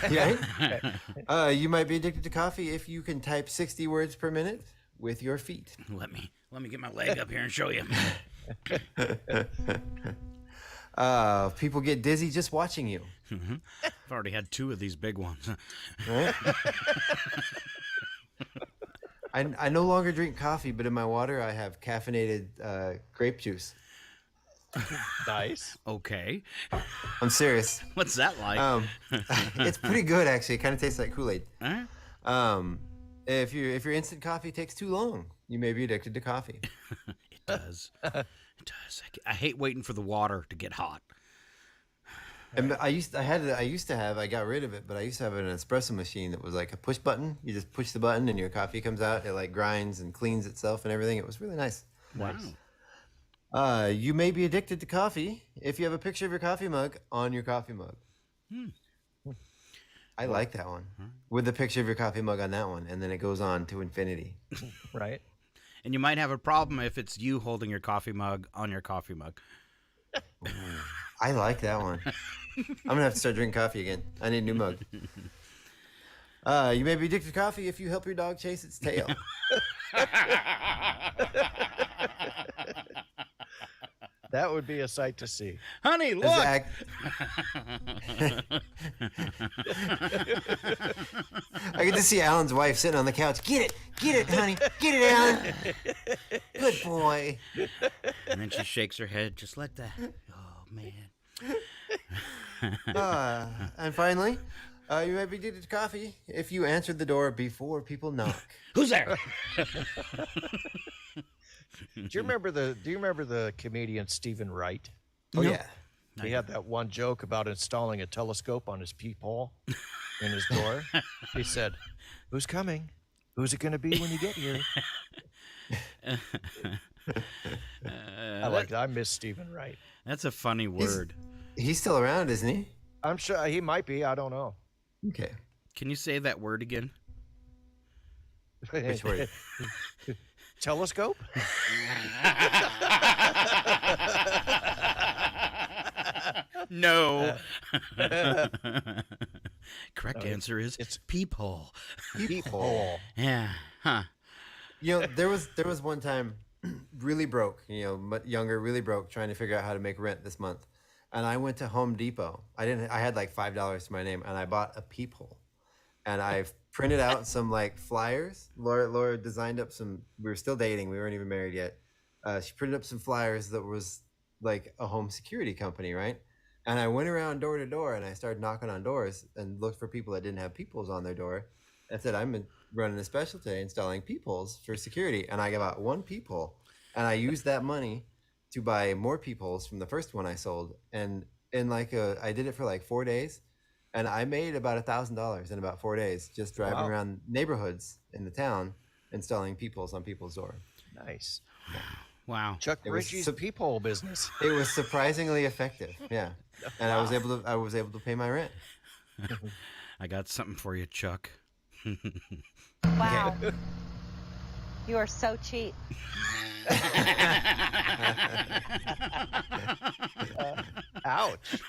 Yeah. You might be addicted to coffee if you can type 60 words per minute with your feet. Let me get my leg up here and show you. People get dizzy just watching you. I've already had 2 of these big ones. Right? I no longer drink coffee, but in my water I have caffeinated grape juice. Nice. Okay. I'm serious. What's that like? It's pretty good actually. It kind of tastes like Kool-Aid. All right. If your instant coffee takes too long, you may be addicted to coffee. It does. It does. I hate waiting for the water to get hot. And I used to have, I got rid of it, but I used to have an espresso machine that was like a push button. You just push the button and your coffee comes out. It like grinds and cleans itself and everything. It was really nice. Wow. You may be addicted to coffee if you have a picture of your coffee mug on your coffee mug. I like that one. With the picture of your coffee mug on that one, and then it goes on to infinity. Right. And you might have a problem if it's you holding your coffee mug on your coffee mug. I like that one. I'm gonna have to start drinking coffee again. I need a new mug. You may be addicted to coffee if you help your dog chase its tail. That would be a sight to see. Honey, look. Zach. I get to see Alan's wife sitting on the couch. Get it, honey, get it, Alan. Good boy. And then she shakes her head just like that. Oh, man. And finally, you may be addicted to coffee if you answered the door before people knock. Who's there? Do you remember the comedian Stephen Wright? Oh yeah. He had that one joke about installing a telescope on his peephole in his door. He said, "Who's coming? Who's it going to be when you get here?" I like that. I miss Stephen Wright. That's a funny word. He's still around, isn't he? I'm sure he might be. I don't know. Okay. Can you say that word again? Which word? Telescope? No. Correct answer is it's peephole. Peephole. Yeah. Huh. You know, there was one time, really broke. You know, but younger, really broke, trying to figure out how to make rent this month, and I went to Home Depot. I had like $5 to my name, and I bought a peephole, and I've printed out some like flyers. Laura designed up some. We were still dating. We weren't even married yet. She printed up some flyers that was like a home security company, right? And I went around door to door and I started knocking on doors and looked for people that didn't have peepholes on their door. I said, I'm running a special today installing peepholes for security. And I got one peephole and I used that money to buy more peepholes from the first one I sold. And I did it for like 4 days. And I made about $1,000 in about 4 days just driving around neighborhoods in the town installing peepholes on people's door. Nice. Wow. Chuck Ritchie's peephole business. It was surprisingly effective. Yeah. And I was able to pay my rent. I got something for you, Chuck. Wow. You are so cheap. Ouch.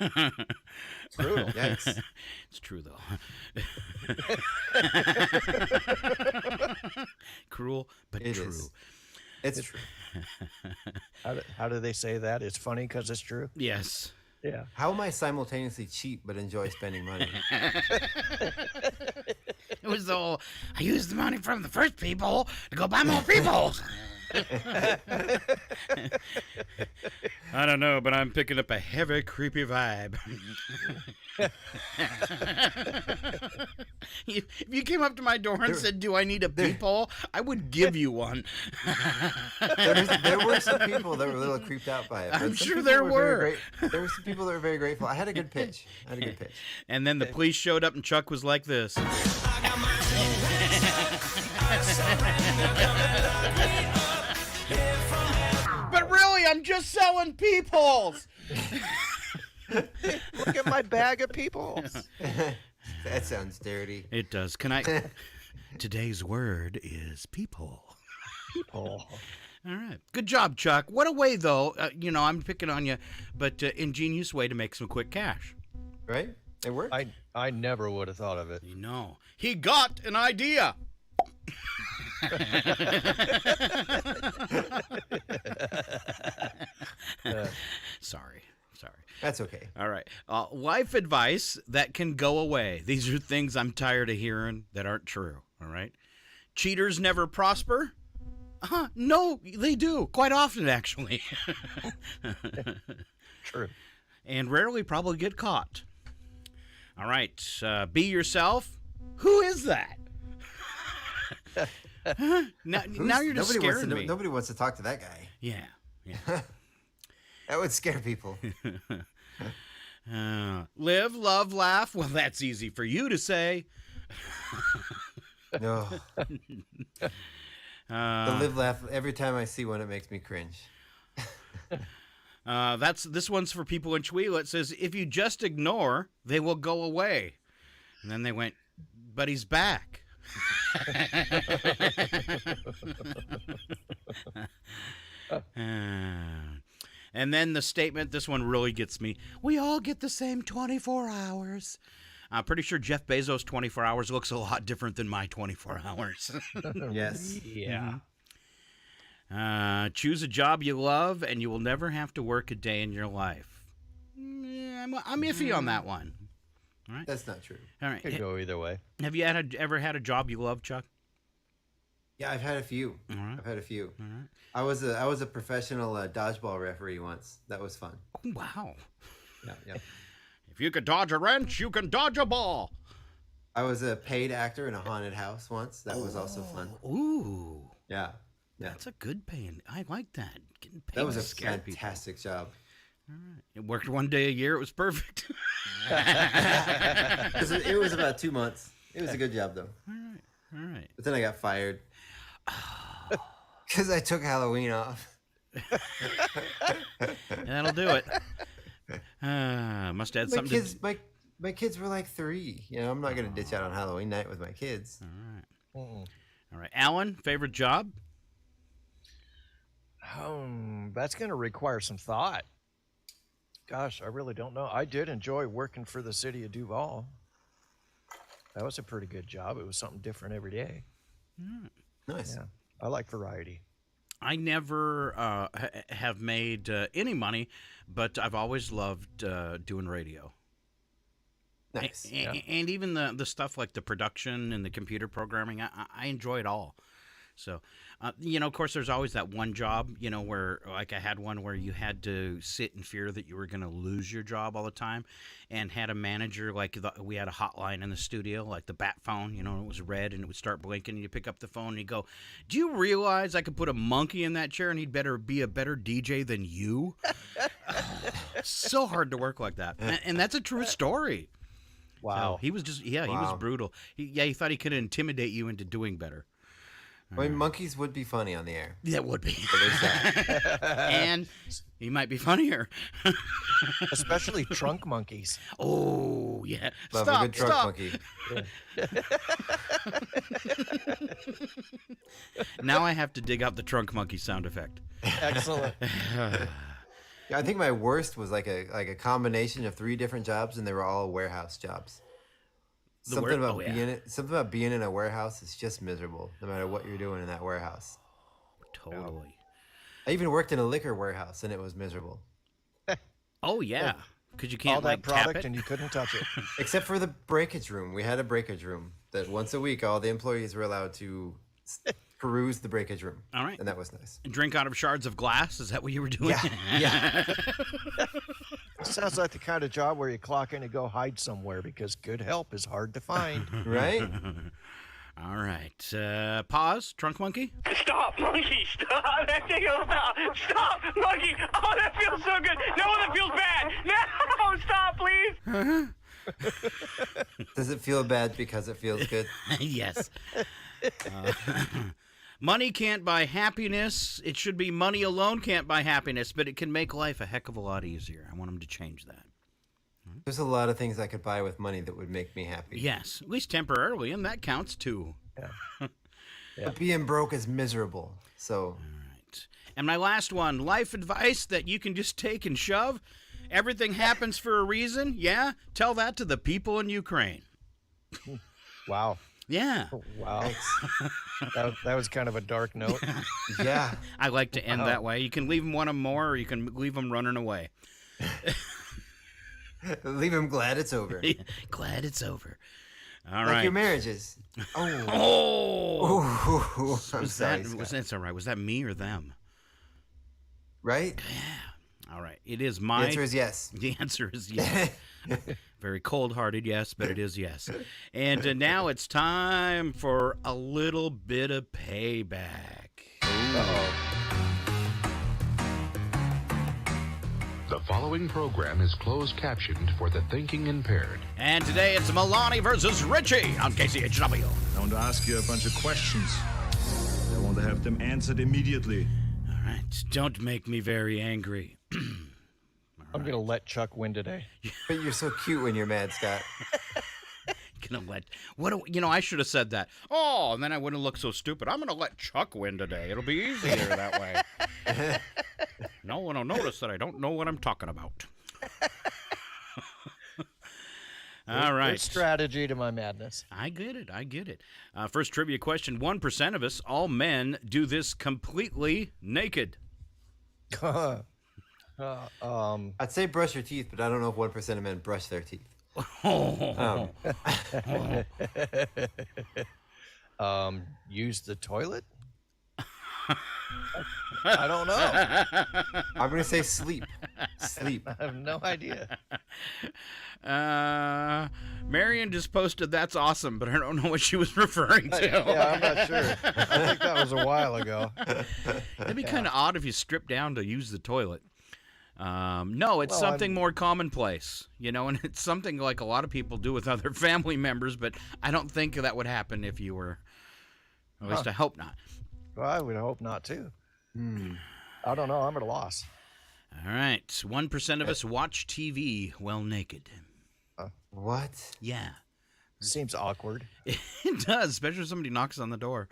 Brutal. Yikes. It's true, though. Cruel, but It true. is. It's true. How do they say that? It's funny because it's true. Yes. Yeah. How am I simultaneously cheap but enjoy spending money? It was all, I used the money from the first people to go buy more people. I don't know, but I'm picking up a heavy, creepy vibe. If you came up to my door and said, "Do I need a peephole?" I would give you one. There were some people that were a little creeped out by it. but I'm some sure people there very were. There were some people that were very grateful. I had a good pitch. And then the police showed up and Chuck was like this. But really, I'm just selling peepholes. Look at my bag of people. That sounds dirty. It does. Can I? Today's word is peephole. People. All right. Good job, Chuck. What a way, though. I'm picking on you, but ingenious way to make some quick cash. Right? It worked. I never would have thought of it. You know, he got an idea. Sorry. That's okay. All right. Life advice that can go away. These are things I'm tired of hearing that aren't true. All right. Cheaters never prosper. No, they do. Quite often, actually. True. And rarely probably get caught. All right. Be yourself. Who is that? Now you're just scaring me. Nobody wants to talk to that guy. Yeah. That would scare people. Live, love, laugh. Well, that's easy for you to say. No. The live laugh. Every time I see one, it makes me cringe. This one's for people in Chihuahua. It says, if you just ignore, they will go away. And then they went, but he's back. And then the statement, this one really gets me. We all get the same 24 hours. I'm pretty sure Jeff Bezos' 24 hours looks a lot different than my 24 hours. Yes. Yeah. Choose a job you love, and you will never have to work a day in your life. I'm iffy on that one. All right. That's not true. All right. Could go either way. Have you ever had a job you love, Chuck? Yeah, I've had a few. All right. I've had a few. All right. I was a professional dodgeball referee once. That was fun. Oh, wow. Yeah. If you could dodge a wrench, you can dodge a ball. I was a paid actor in a haunted house once. That was also fun. Ooh. Yeah. That's a good paying. I like that. Getting paid That was to a scare people. fantastic job. All right. It worked one day a year. It was perfect. It was about 2 months. It was a good job though. All right. But then I got fired because I took Halloween off. That'll do it. Must add My something. kids, my kids were like 3. You know, I'm not gonna ditch out on Halloween night with my kids. All right. Alan, favorite job? That's going to require some thought. Gosh, I really don't know. I did enjoy working for the city of Duval. That was a pretty good job. It was something different every day. Nice. Yeah, I like variety. I never have made any money, but I've always loved doing radio. Nice. And even the stuff like the production and the computer programming, I enjoy it all. So, of course, there's always that one job, where like I had one where you had to sit in fear that you were going to lose your job all the time, and had a manager, like we had a hotline in the studio, like the bat phone, it was red and it would start blinking, and you pick up the phone and you go, do you realize I could put a monkey in that chair and he'd better be a better DJ than you? So hard to work like that. And that's a true story. Wow. So he was just, he was brutal. He thought he could intimidate you into doing better. I mean, monkeys would be funny on the air. That would be. So there's that. And he might be funnier. Especially trunk monkeys. Oh, yeah. Love Stop, a good trunk stop. monkey. Now I have to dig out the trunk monkey sound effect. Excellent. Yeah, I think my worst was like a combination of 3 different jobs, and they were all warehouse jobs. Something about being in a warehouse is just miserable, no matter what you're doing in that warehouse. Totally. I even worked in a liquor warehouse, and it was miserable. Oh, yeah. Because you can't, All that like, tap product it. and you couldn't touch it. Except for the breakage room. We had a breakage room that once a week all the employees were allowed to peruse the breakage room. All right. And that was nice. Drink out of shards of glass? Is that what you were doing? Yeah. Sounds like the kind of job where you clock in and go hide somewhere because good help is hard to find. Right? All right. Pause. Trunk monkey. Stop, monkey! Stop! That thing will stop! Stop, monkey! Oh, that feels so good! No, that feels bad! No! Stop, please! Does it feel bad because it feels good? Yes. Money can't buy happiness. It should be money alone can't buy happiness, but it can make life a heck of a lot easier. I want them to change that. There's a lot of things I could buy with money that would make me happy. Yes, at least temporarily, and that counts too. But being broke is miserable. So Right. And my last one, life advice that you can just take and shove. Everything happens for a reason. Yeah? Tell that to the people in Ukraine. Wow. Yeah. Wow. That was kind of a dark note. yeah. I like to end that way. You can leave them wanting more, or you can leave them running away. Leave him glad it's over. Glad it's over. All Like right. your marriages. Oh. Oh. I'm Was sorry, that, Scott. that's all right. Was that me or them? Right? All right. It is The my... answer is yes. The answer is yes. Very cold-hearted, yes, but it is yes. And now it's time for a little bit of payback. The following program is closed captioned for the thinking impaired. And today it's Milani versus Richie on KCHW. I want to ask you a bunch of questions. I want to have them answered immediately. All right. Don't make me very angry. I'm going to let Chuck win today. But you're so cute when you're mad, Scott. Gonna let I should have said that. Oh, and then I wouldn't look so stupid. I'm gonna let Chuck win today. It'll be easier that way. No one will notice that I don't know what I'm talking about. All right. There's strategy to my madness. I get it. First trivia question. 1% of us, all men, do this completely naked. I'd say brush your teeth, but I don't know if 1% of men brush their teeth. Use the toilet? I don't know. I'm going to say sleep. Sleep. I have no idea. Marion just posted, "That's awesome," but I don't know what she was referring to. Yeah, I'm not sure. I think that was a while ago. It'd be kind of odd if you stripped down to use the toilet. No, it's something more commonplace, and it's something like a lot of people do with other family members, but I don't think that would happen if you were, at least I hope not. Well, I would hope not, too. I don't know. I'm at a loss. All right. 1% of us watch TV while naked. What? Yeah. Seems awkward. It does, especially if somebody knocks on the door.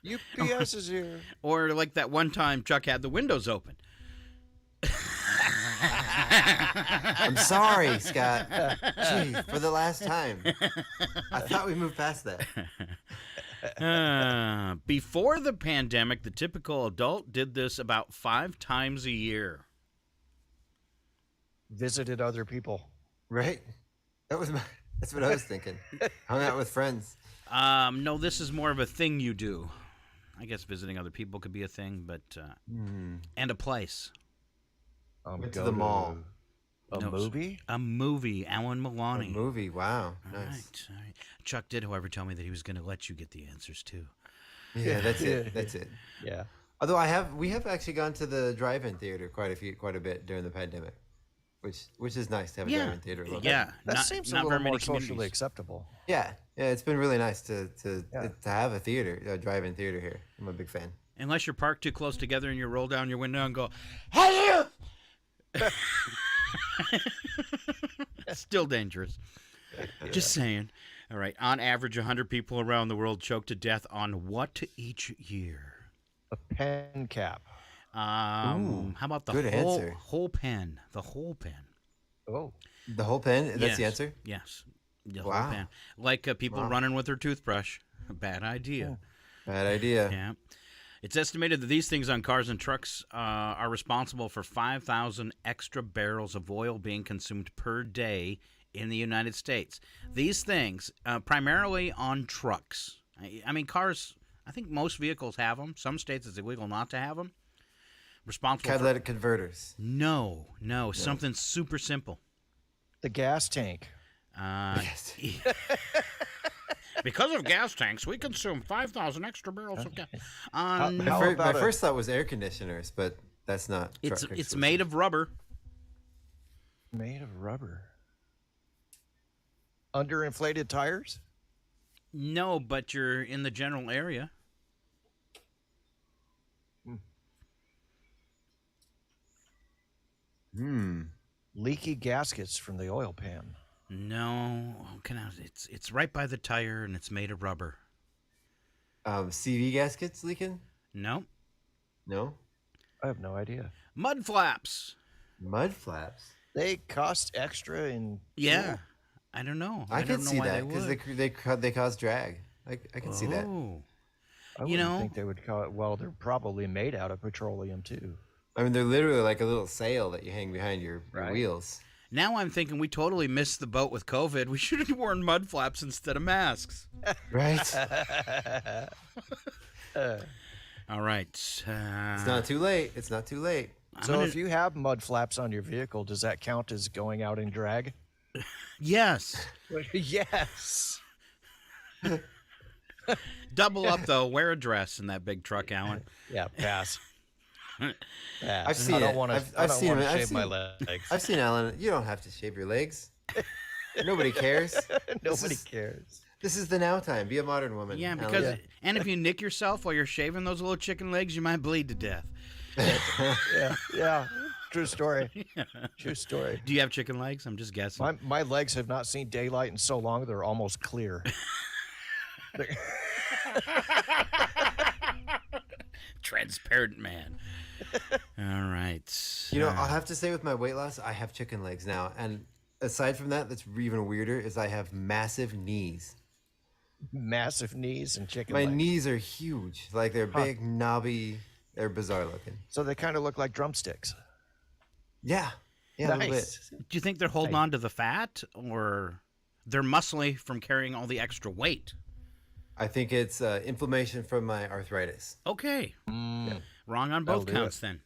UPS is here. Or like that one time Chuck had the windows open. I'm sorry, Scott. Gee, for the last time. I thought we moved past that. Before the pandemic, the typical adult did this about 5 times a year. Visited other people. Right? That's what I was thinking. Hung out with friends. No, this is more of a thing you do. I guess visiting other people could be a thing, but and a place. Went to the mall. A movie? A movie. Alan Milani. A movie. Wow. All Nice. right. Chuck did, however, tell me that he was going to let you get the answers too. Yeah, that's it. That's it. Yeah. Although we have actually gone to the drive-in theater quite a bit during the pandemic. which is nice to have a Yeah. drive-in theater. local. Yeah. That not, seems a not little very many more socially communities. acceptable. Yeah, it's been really nice to Yeah. have a theater, a drive-in theater here. I'm a big fan. Unless you're parked too close together and you roll down your window and go, "Hey you!" Still dangerous. Just saying. All right. On average, 100 people around the world choke to death on what each year? A pen cap. How about the good answer. whole pen? The whole pen. Oh, The whole pen? That's Yes. the answer? Yes. The Wow. whole pen. Like people running with their toothbrush. Bad idea. Bad idea. Yeah. It's estimated that these things on cars and trucks are responsible for 5,000 extra barrels of oil being consumed per day in the United States. These things, primarily on trucks. I mean, cars, I think most vehicles have them. Some states it's illegal not to have them. Responsible for... Catalytic converters. No, something super simple. the gas tank. Because of gas tanks, we consume 5,000 extra barrels of gas. How My about a- first thought was air conditioners, but that's not. It's made of rubber. Made of rubber. Underinflated tires? No, but you're in the general area. Leaky gaskets from the oil pan. No, it's right by the tire and it's made of rubber. CV gaskets leaking? No, No. I have no idea. mud flaps. Mud flaps. They cost extra in Yeah, I don't know. I don't can know see why that because they cause drag. I can see that. Oh, I You wouldn't know- think they would call it. Well, they're probably made out of petroleum too. I mean, they're literally like a little sail that you hang behind your wheels. now I'm thinking we totally missed the boat with COVID. We should have worn mud flaps instead of masks. Right? All right. It's not too late. It's not too late. So if you have mud flaps on your vehicle, does that count as going out in drag? Yes. Yes. Double up though. Wear a dress in that big truck, Alan. Yeah, pass. Pass. I've seen I don't it. want to. I've I don't seen want it. to I've shave my seen- legs. I've seen Alan. You don't have to shave your legs. Nobody cares. Nobody cares. This is the now time. Be a modern woman. Yeah, Alan. because and if you nick yourself while you're shaving those little chicken legs, you might bleed to death. Yeah. True story. True story. Do you have chicken legs? I'm just guessing. My legs have not seen daylight in so long; they're almost clear. Transparent man. All right. You know, I'll have to say with my weight loss, I have chicken legs now. And aside from that, that's even weirder is I have massive knees. Massive knees and chicken My legs. knees are huge. Like they're big, knobby. They're bizarre looking. So they kind of look like drumsticks. Yeah. Yeah, a little bit. Nice. Do you think they're holding on to the fat, or they're muscly from carrying all the extra weight? I think it's inflammation from my arthritis. Okay. Wrong on That'll both do counts then.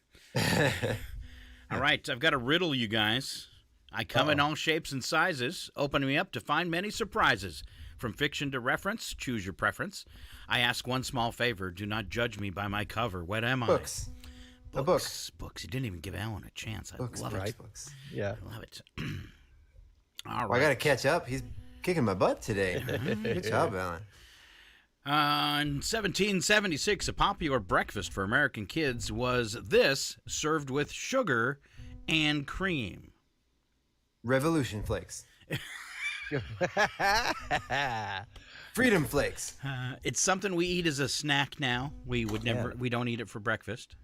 All right, I've got a riddle, you guys. I come in all shapes and sizes, opening me up to find many surprises. From fiction to reference, choose your preference. I ask one small favor, do not judge me by my cover. What am Books. I? A book. Books. You didn't even give Alan a chance. I Books. love Books. it. Books. Yeah. I love it. All Well, I got to right. catch up. He's kicking my butt today. Good job, Alan. In 1776, a popular breakfast for American kids was this, served with sugar and cream. Revolution Flakes. Freedom Flakes. It's something we eat as a snack now. We would never. We don't eat it for breakfast.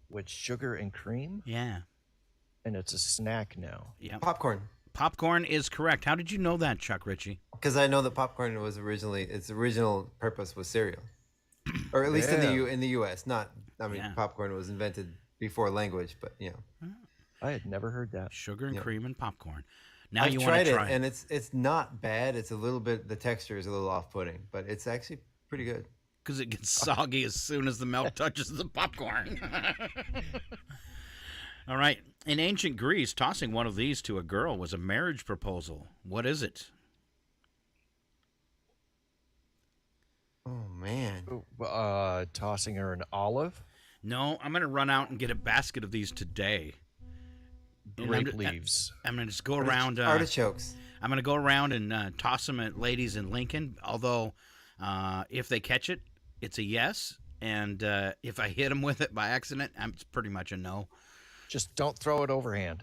With sugar and cream, Yeah. and it's a snack now. Yeah. Popcorn. Popcorn is correct. How did you know that, Chuck Ritchie? Because I know that popcorn was originally its original purpose was cereal, or at least in the U.S. Not, I mean, Yeah. popcorn was invented before language, but you know, I had never heard that. Sugar and cream and popcorn. Now I've you want tried to it, try and it's not bad. It's a little bit, the texture is a little off-putting, but it's actually pretty good. because it gets soggy as soon as the milk touches the popcorn. All right. In ancient Greece, tossing one of these to a girl was a marriage proposal. What is it? Oh man, Tossing her an olive. No, I'm going to run out and get a basket of these today. And Grape leaves. I'm going to just go around. Artichokes. I'm going to go around and toss them at ladies in Lincoln. Although, if they catch it, it's a yes. And if I hit them with it by accident, it's pretty much a no. Just don't throw it overhand.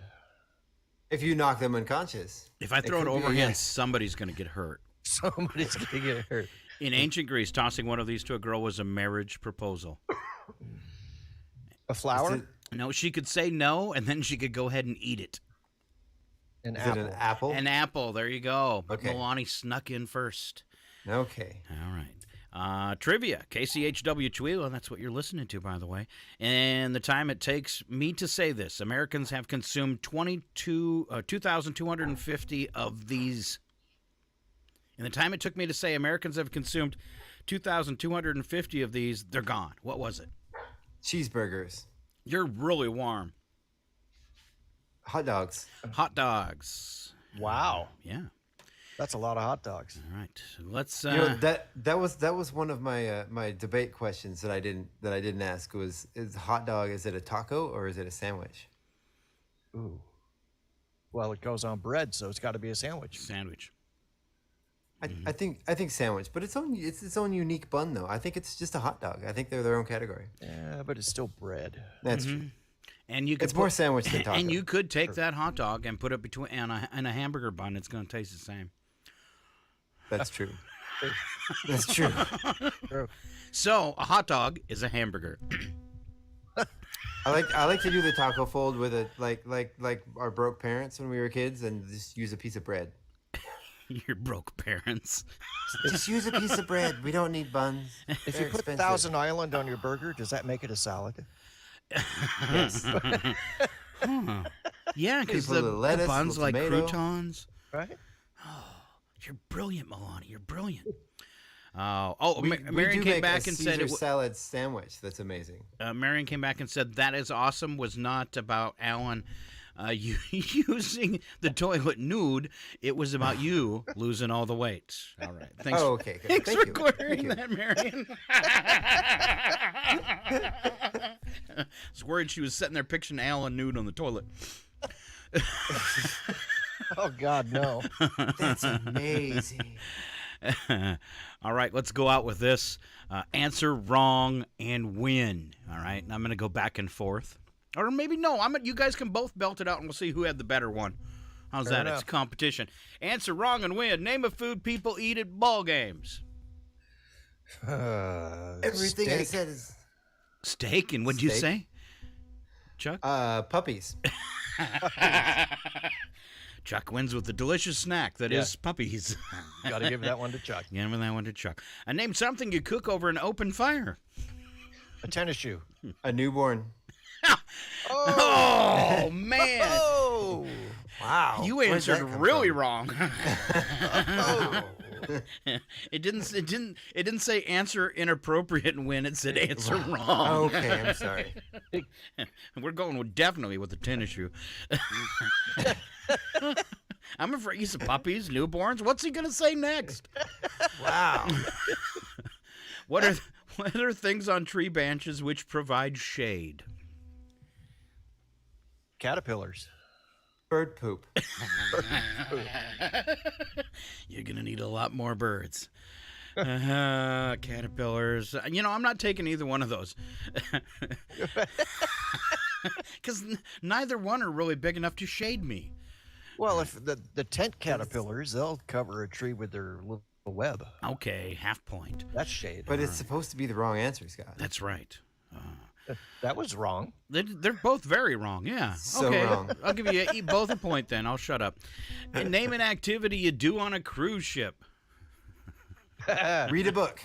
If you knock them unconscious. If I throw it could be a overhand, yes. somebody's going to get hurt. Somebody's going to get hurt. In ancient Greece, tossing one of these to a girl was a marriage proposal. A flower? No, she could say no, and then she could go ahead and eat it. An Is apple. it an apple? An apple. There you go. But Okay. Milani snuck in first. Okay. All right. Trivia. KCHW Chihuahua. That's what you're listening to, by the way. And the time it takes me to say this. Americans have consumed 2,250 of these. In the time it took me to say Americans have consumed 2,250 of these, they're gone. What was it? Cheeseburgers. You're really warm. Hot dogs. Hot dogs. Wow. Yeah. That's a lot of hot dogs. All right. Let's. You know, that was one of my my debate questions that I didn't ask was, is hot dog, is it a taco or is it a sandwich? Ooh. Well, it goes on bread, so it's got to be a sandwich. Sandwich. I think sandwich, but it's its own unique bun though. I think it's just a hot dog. I think they're their own category. Yeah, but it's still bread. That's true. And you could It's more sandwich than taco. And you could take that hot dog and put it between and a hamburger bun. It's going to taste the same. That's true. That's true. True. So a hot dog is a hamburger. I like to do the taco fold with a like our broke parents when we were kids and just use a piece of bread. Your broke parents. Just use a piece of bread. We don't need buns. If They're you put expensive. Thousand Island on your burger, does that make it a salad? Yes. Yeah, because put a the little lettuce, buns little like tomato. croutons. Right? You're brilliant, Milani. You're brilliant. We Marion do came make back a and Caesar said salad sandwich. That's amazing. Marion came back and said that is awesome. Was not about Alan using the toilet nude. It was about you losing all the weight. All right. Thanks. Oh, okay. Good. Thanks Thank for you. clearing Thank you. that, Marion. I was worried she was sitting there picturing Alan nude on the toilet. Oh, God, no. That's amazing. All right, let's go out with this. Answer wrong and win. All right, and I'm going to go back and forth. Or maybe no, you guys can both belt it out and we'll see who had the better one. How's Fair that? enough. It's competition. Answer wrong and win. Name a food people eat at ball games. Everything I said is Steak, and what'd you Steak. say? Chuck? puppies. Chuck wins with the delicious snack that is puppies. Got to give that one to Chuck. Give that one to Chuck. Name something you cook over an open fire. A tennis shoe. A newborn. Oh, man. Oh! Wow. You Where'd that answered come really from? wrong. Oh! It didn't say answer inappropriate and win. It said answer wrong. Okay, I'm sorry. We're going definitely with the tennis shoe. I'm afraid he's puppies, newborns. What's he gonna say next? Wow. What are things on tree branches which provide shade? Caterpillars. Bird poop. You're gonna need a lot more birds. Caterpillars. I'm not taking either one of those. Because neither one are really big enough to shade me. Well, if the tent caterpillars, they'll cover a tree with their little web. Okay, half point. That's shade. But it's supposed to be the wrong answer, Scott. That's right. That was wrong. They're both very wrong, yeah. So okay, wrong. I'll give you both a point then. I'll shut up. And name an activity you do on a cruise ship. Read a book.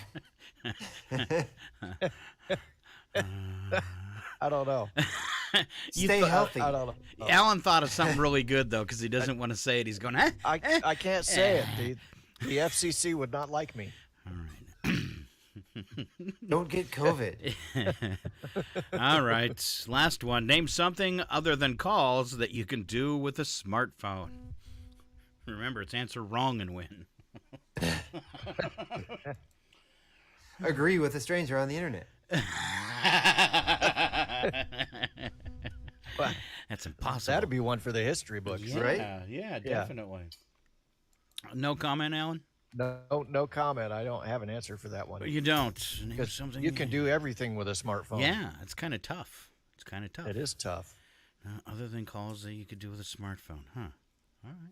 I don't know. Stay healthy. I don't know. Alan thought of something really good, though, because he doesn't want to say it. He's going, I can't say it. The FCC would not like me. All right. Don't get COVID. All right. Last one. Name something other than calls that you can do with a smartphone. Remember, it's answer wrong and win. Agree with a stranger on the internet. That's impossible. That'd be one for the history books, yeah, right? Yeah, definitely. No comment, Alan? No comment. I don't have an answer for that one. You don't. Because Something you can do everything with a smartphone. Yeah, it's kind of tough. It is tough. Other than calls that you could do with a smartphone, huh? All right.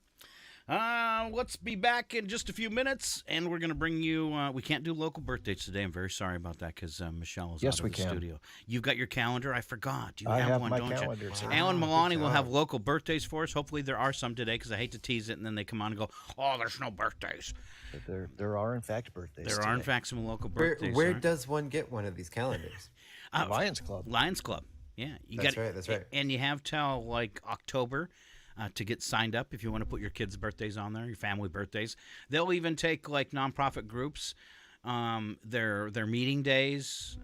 Let's be back in just a few minutes, and we're going to bring you. We can't do local birthdays today. I'm very sorry about that because Michelle is out of the studio. You've got your calendar. I forgot. You have one, my don't calendar, you? too. Alan Milani will have local birthdays for us. Hopefully, there are some today because I hate to tease it, and then they come on and go, "Oh, there's no birthdays." But there are in fact birthdays. There are in fact some local birthdays. Where does one get one of these calendars? Lions Club. Lions Club. Yeah, That's right. And you have till like October to get signed up if you want to put your kids' birthdays on there, your family birthdays. They'll even take like nonprofit groups, their meeting days,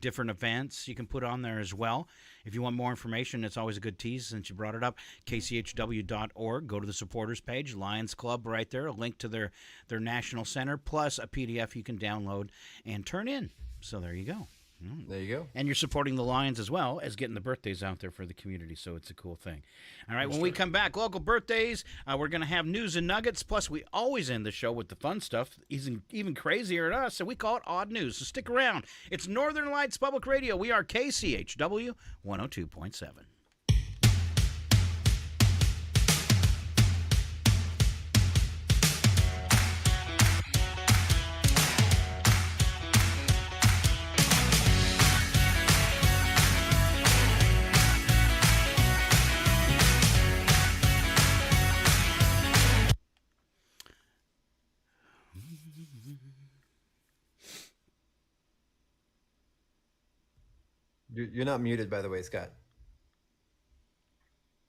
different events you can put on there as well. If you want more information, it's always a good tease since you brought it up. KCHW.org. Go to the supporters page, Lions Club right there. A link to their national center, plus a PDF you can download and turn in. So there you go. There you go. And you're supporting the Lions as well as getting the birthdays out there for the community, so it's a cool thing. All right, when we come back, local birthdays, we're going to have news and nuggets, plus we always end the show with the fun stuff, even crazier than us, so we call it Odd News. So stick around. It's Northern Lights Public Radio. We are KCHW 102.7. You're not muted, by the way, Scott.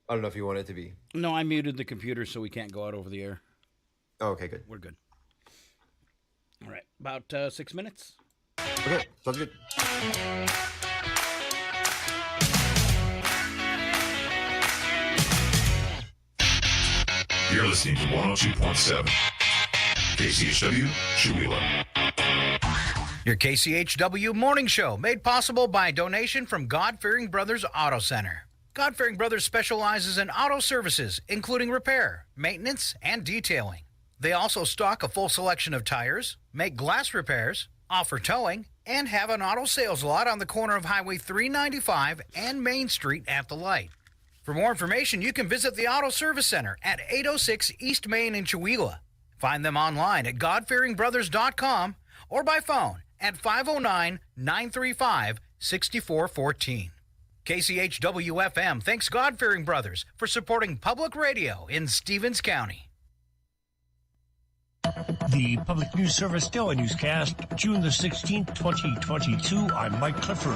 I don't know if you want it to be. No, I muted the computer so we can't go out over the air. Oh, okay, good. We're good. All right, about 6 minutes. Okay, sounds good. You're listening to 102.7 KCHW, Chewelah. Your KCHW morning show, made possible by a donation from God-Fearing Brothers Auto Center. God-Fearing Brothers specializes in auto services, including repair, maintenance, and detailing. They also stock a full selection of tires, make glass repairs, offer towing, and have an auto sales lot on the corner of Highway 395 and Main Street at the light. For more information, you can visit the Auto Service Center at 806 East Main in Chewelah. Find them online at godfearingbrothers.com or by phone at 509-935-6414. KCHW-FM thanks God-Fearing Brothers for supporting public radio in Stevens County. The Public News Service Daily Newscast, June the 16th, 2022. I'm Mike Clifford.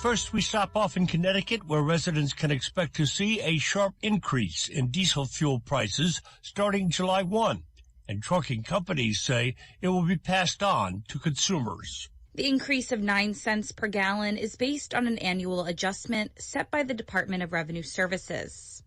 First, we stop off in Connecticut, where residents can expect to see a sharp increase in diesel fuel prices starting July 1. And trucking companies say it will be passed on to consumers. The increase of 9 cents per gallon is based on an annual adjustment set by the Department of Revenue Services.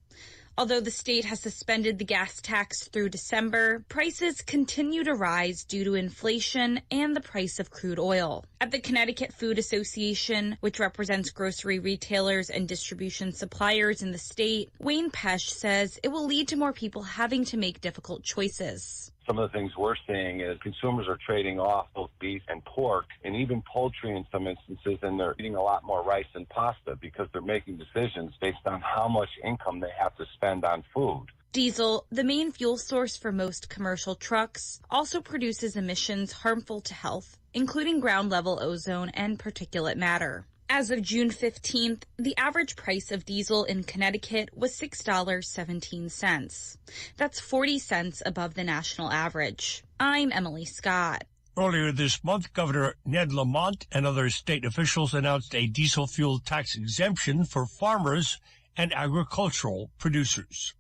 Although the state has suspended the gas tax through December, prices continue to rise due to inflation and the price of crude oil. At the Connecticut Food Association, which represents grocery retailers and distribution suppliers in the state, Wayne Pesch says it will lead to more people having to make difficult choices. Some of the things we're seeing is consumers are trading off both beef and pork and even poultry in some instances, and they're eating a lot more rice and pasta because they're making decisions based on how much income they have to spend on food. Diesel, the main fuel source for most commercial trucks, also produces emissions harmful to health, including ground-level ozone and particulate matter. As of June 15th, the average price of diesel in Connecticut was $6.17. That's 40 cents above the national average. I'm Emily Scott. Earlier this month, Governor Ned Lamont and other state officials announced a diesel fuel tax exemption for farmers and agricultural producers.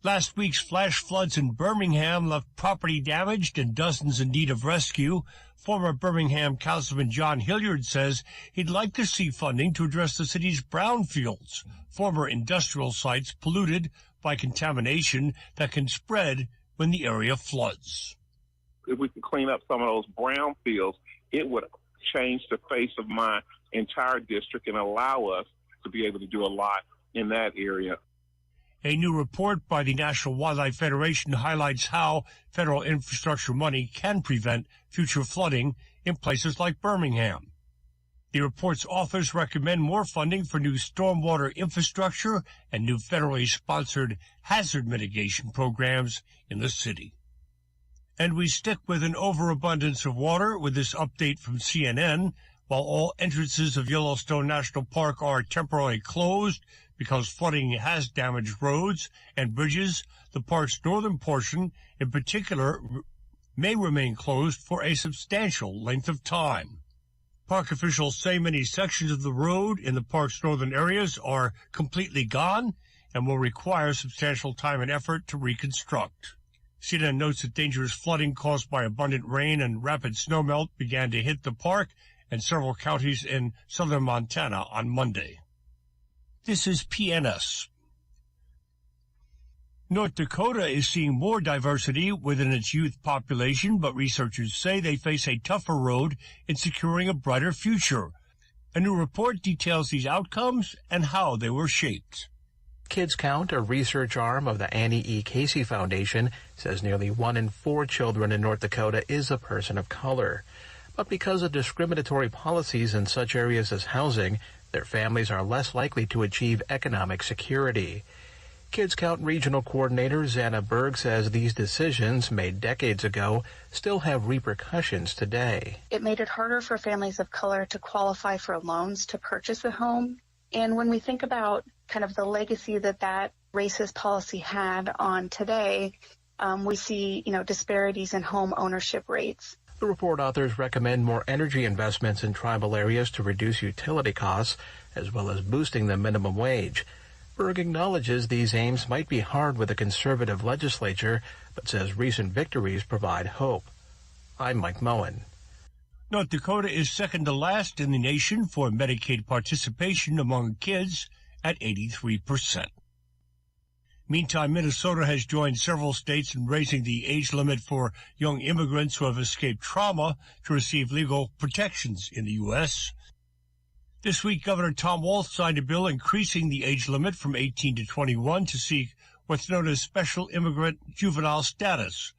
Last week's flash floods in Birmingham left property damaged and dozens in need of rescue. Former Birmingham Councilman John Hilliard says he'd like to see funding to address the city's brownfields, former industrial sites polluted by contamination that can spread when the area floods. If we could clean up some of those brownfields, it would change the face of my entire district and allow us to be able to do a lot in that area. A new report by the National Wildlife Federation highlights how federal infrastructure money can prevent future flooding in places like Birmingham. The report's authors recommend more funding for new stormwater infrastructure and new federally sponsored hazard mitigation programs in the city. And we stick with an overabundance of water with this update from CNN. While all entrances of Yellowstone National Park are temporarily closed because flooding has damaged roads and bridges, the park's northern portion, in particular, may remain closed for a substantial length of time. Park officials say many sections of the road in the park's northern areas are completely gone and will require substantial time and effort to reconstruct. CNN notes that dangerous flooding caused by abundant rain and rapid snowmelt began to hit the park and several counties in southern Montana on Monday. This is PNS. North Dakota is seeing more diversity within its youth population, but researchers say they face a tougher road in securing a brighter future. A new report details these outcomes and how they were shaped. Kids Count, a research arm of the Annie E. Casey Foundation, says nearly 1 in 4 children in North Dakota is a person of color. But because of discriminatory policies in such areas as housing, their families are less likely to achieve economic security. Kids Count Regional Coordinator Zanna Berg says these decisions, made decades ago, still have repercussions today. It made it harder for families of color to qualify for loans to purchase a home. And when we think about kind of the legacy that racist policy had on today, we see, disparities in home ownership rates. The report authors recommend more energy investments in tribal areas to reduce utility costs, as well as boosting the minimum wage. Berg acknowledges these aims might be hard with a conservative legislature, but says recent victories provide hope. I'm Mike Moen. North Dakota is second to last in the nation for Medicaid participation among kids at 83%. Meantime, Minnesota has joined several states in raising the age limit for young immigrants who have escaped trauma to receive legal protections in the U.S. This week, Governor Tom Wolf signed a bill increasing the age limit from 18 to 21 to seek what's known as special immigrant juvenile status.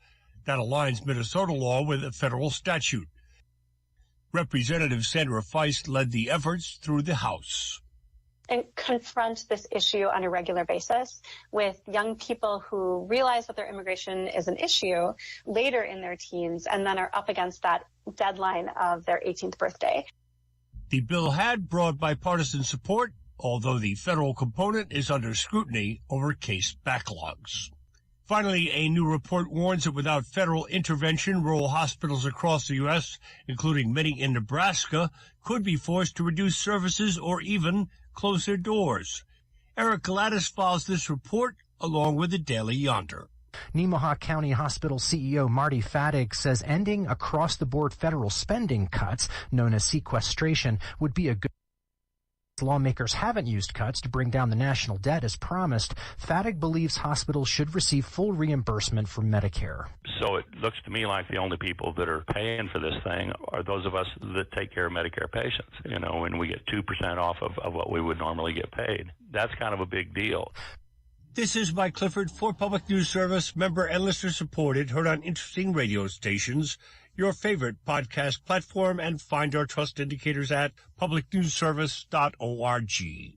That aligns Minnesota law with a federal statute. Representative Sandra Feist led the efforts through the House. And confront this issue on a regular basis with young people who realize that their immigration is an issue later in their teens and then are up against that deadline of their 18th birthday. The bill had broad bipartisan support, although the federal component is under scrutiny over case backlogs. Finally, a new report warns that without federal intervention, rural hospitals across the U.S., including many in Nebraska, could be forced to reduce services or even close their doors. Eric Gladys files this report along with the Daily Yonder. Nemaha County Hospital CEO Marty Fadig says ending across-the-board federal spending cuts, known as sequestration, would be a good. Lawmakers haven't used cuts to bring down the national debt as promised. Fadig believes hospitals should receive full reimbursement from Medicare. So it looks to me like the only people that are paying for this thing are those of us that take care of Medicare patients, and we get 2% off of what we would normally get paid. That's kind of a big deal. This is Mike Clifford for Public News Service, member and listener supported, heard on interesting radio stations, your favorite podcast platform, and find our trust indicators at publicnewsservice.org.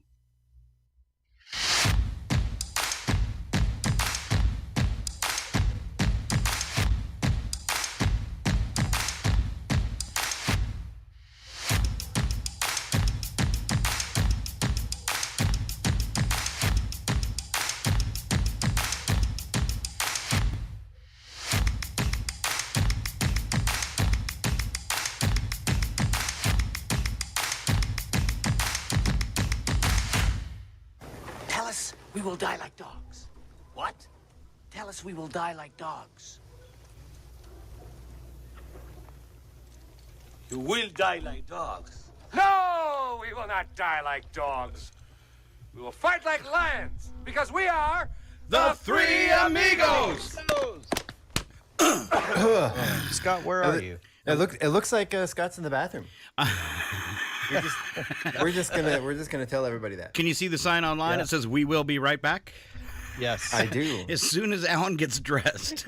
We will die like dogs. What? Tell us we will die like dogs. You will die like dogs. No, we will not die like dogs. We will fight like lions because we are the Three Amigos. Scott, where are you? It looks like Scott's in the bathroom. We're just gonna tell everybody that. Can you see the sign online? Yeah. It says, "We will be right back." Yes, I do. As soon as Alan gets dressed.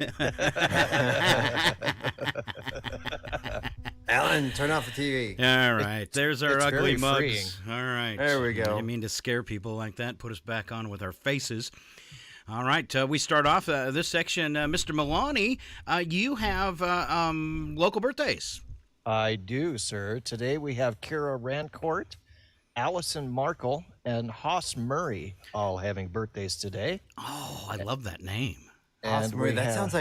Alan, turn off the TV. All right, there's our It's ugly very mugs. freeing. All right, There we go. I didn't mean to scare people like that. Put us back on with our faces. All right, we start off this section. Mr. Milani, you have local birthdays. I do, sir. Today we have Kira Rancourt, Allison Markle, and Haas Murray all having birthdays today. Oh, I love that name. Awesome. That sounds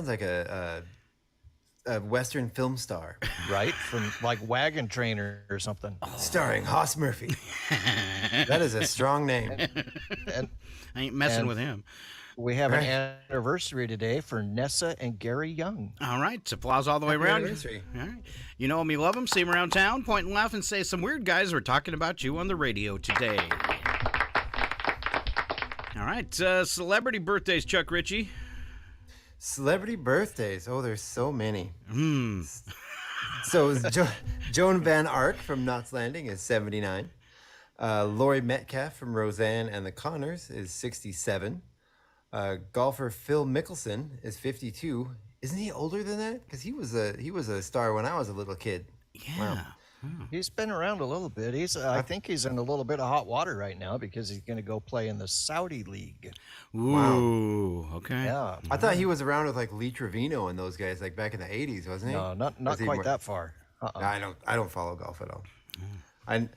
like a Western film star, right? From like Wagon Trainer or something. Starring Haas Murphy. That is a strong name. And I ain't messing with him. We have an anniversary today for Nessa and Gary Young. All right, applause all the way Happy around. anniversary. All right. You know them, you love them, see them around town, point and laugh and say some weird guys were talking about you on the radio today. All right, celebrity birthdays, Chuck Ritchie. Celebrity birthdays. Oh, there's so many. So Joan Van Ark from Knots Landing is 79. Laurie Metcalf from Roseanne and the Connors is 67. Golfer Phil Mickelson is 52. Isn't he older than that? Because he was a star when I was a little kid. Yeah. Wow. He's been around a little bit. I think he's in a little bit of hot water right now because he's going to go play in the Saudi League. Ooh, okay. Yeah. I thought he was around with like Lee Trevino and those guys like back in the 80s, wasn't he? No, not quite that far. No, I don't follow golf at all. I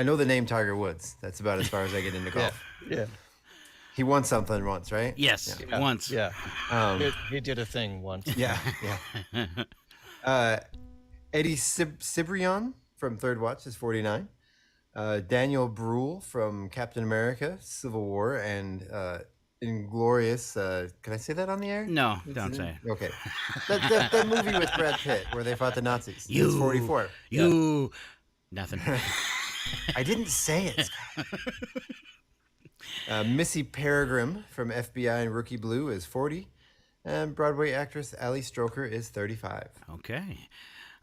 know the name Tiger Woods. That's about as far as I get into golf. Yeah. He won something once, right? Yes, Yeah. once. Yeah. He did a thing once. Yeah. Eddie Cibrian from Third Watch is 49. Daniel Bruhl from Captain America, Civil War, and Inglorious. Can I say that on the air? No, don't say it. Okay. that movie with Brad Pitt where they fought the Nazis. It's 44. Nothing. I didn't say it. Missy Peregrine from FBI and Rookie Blue is 40. And Broadway actress Ali Stroker is 35. Okay.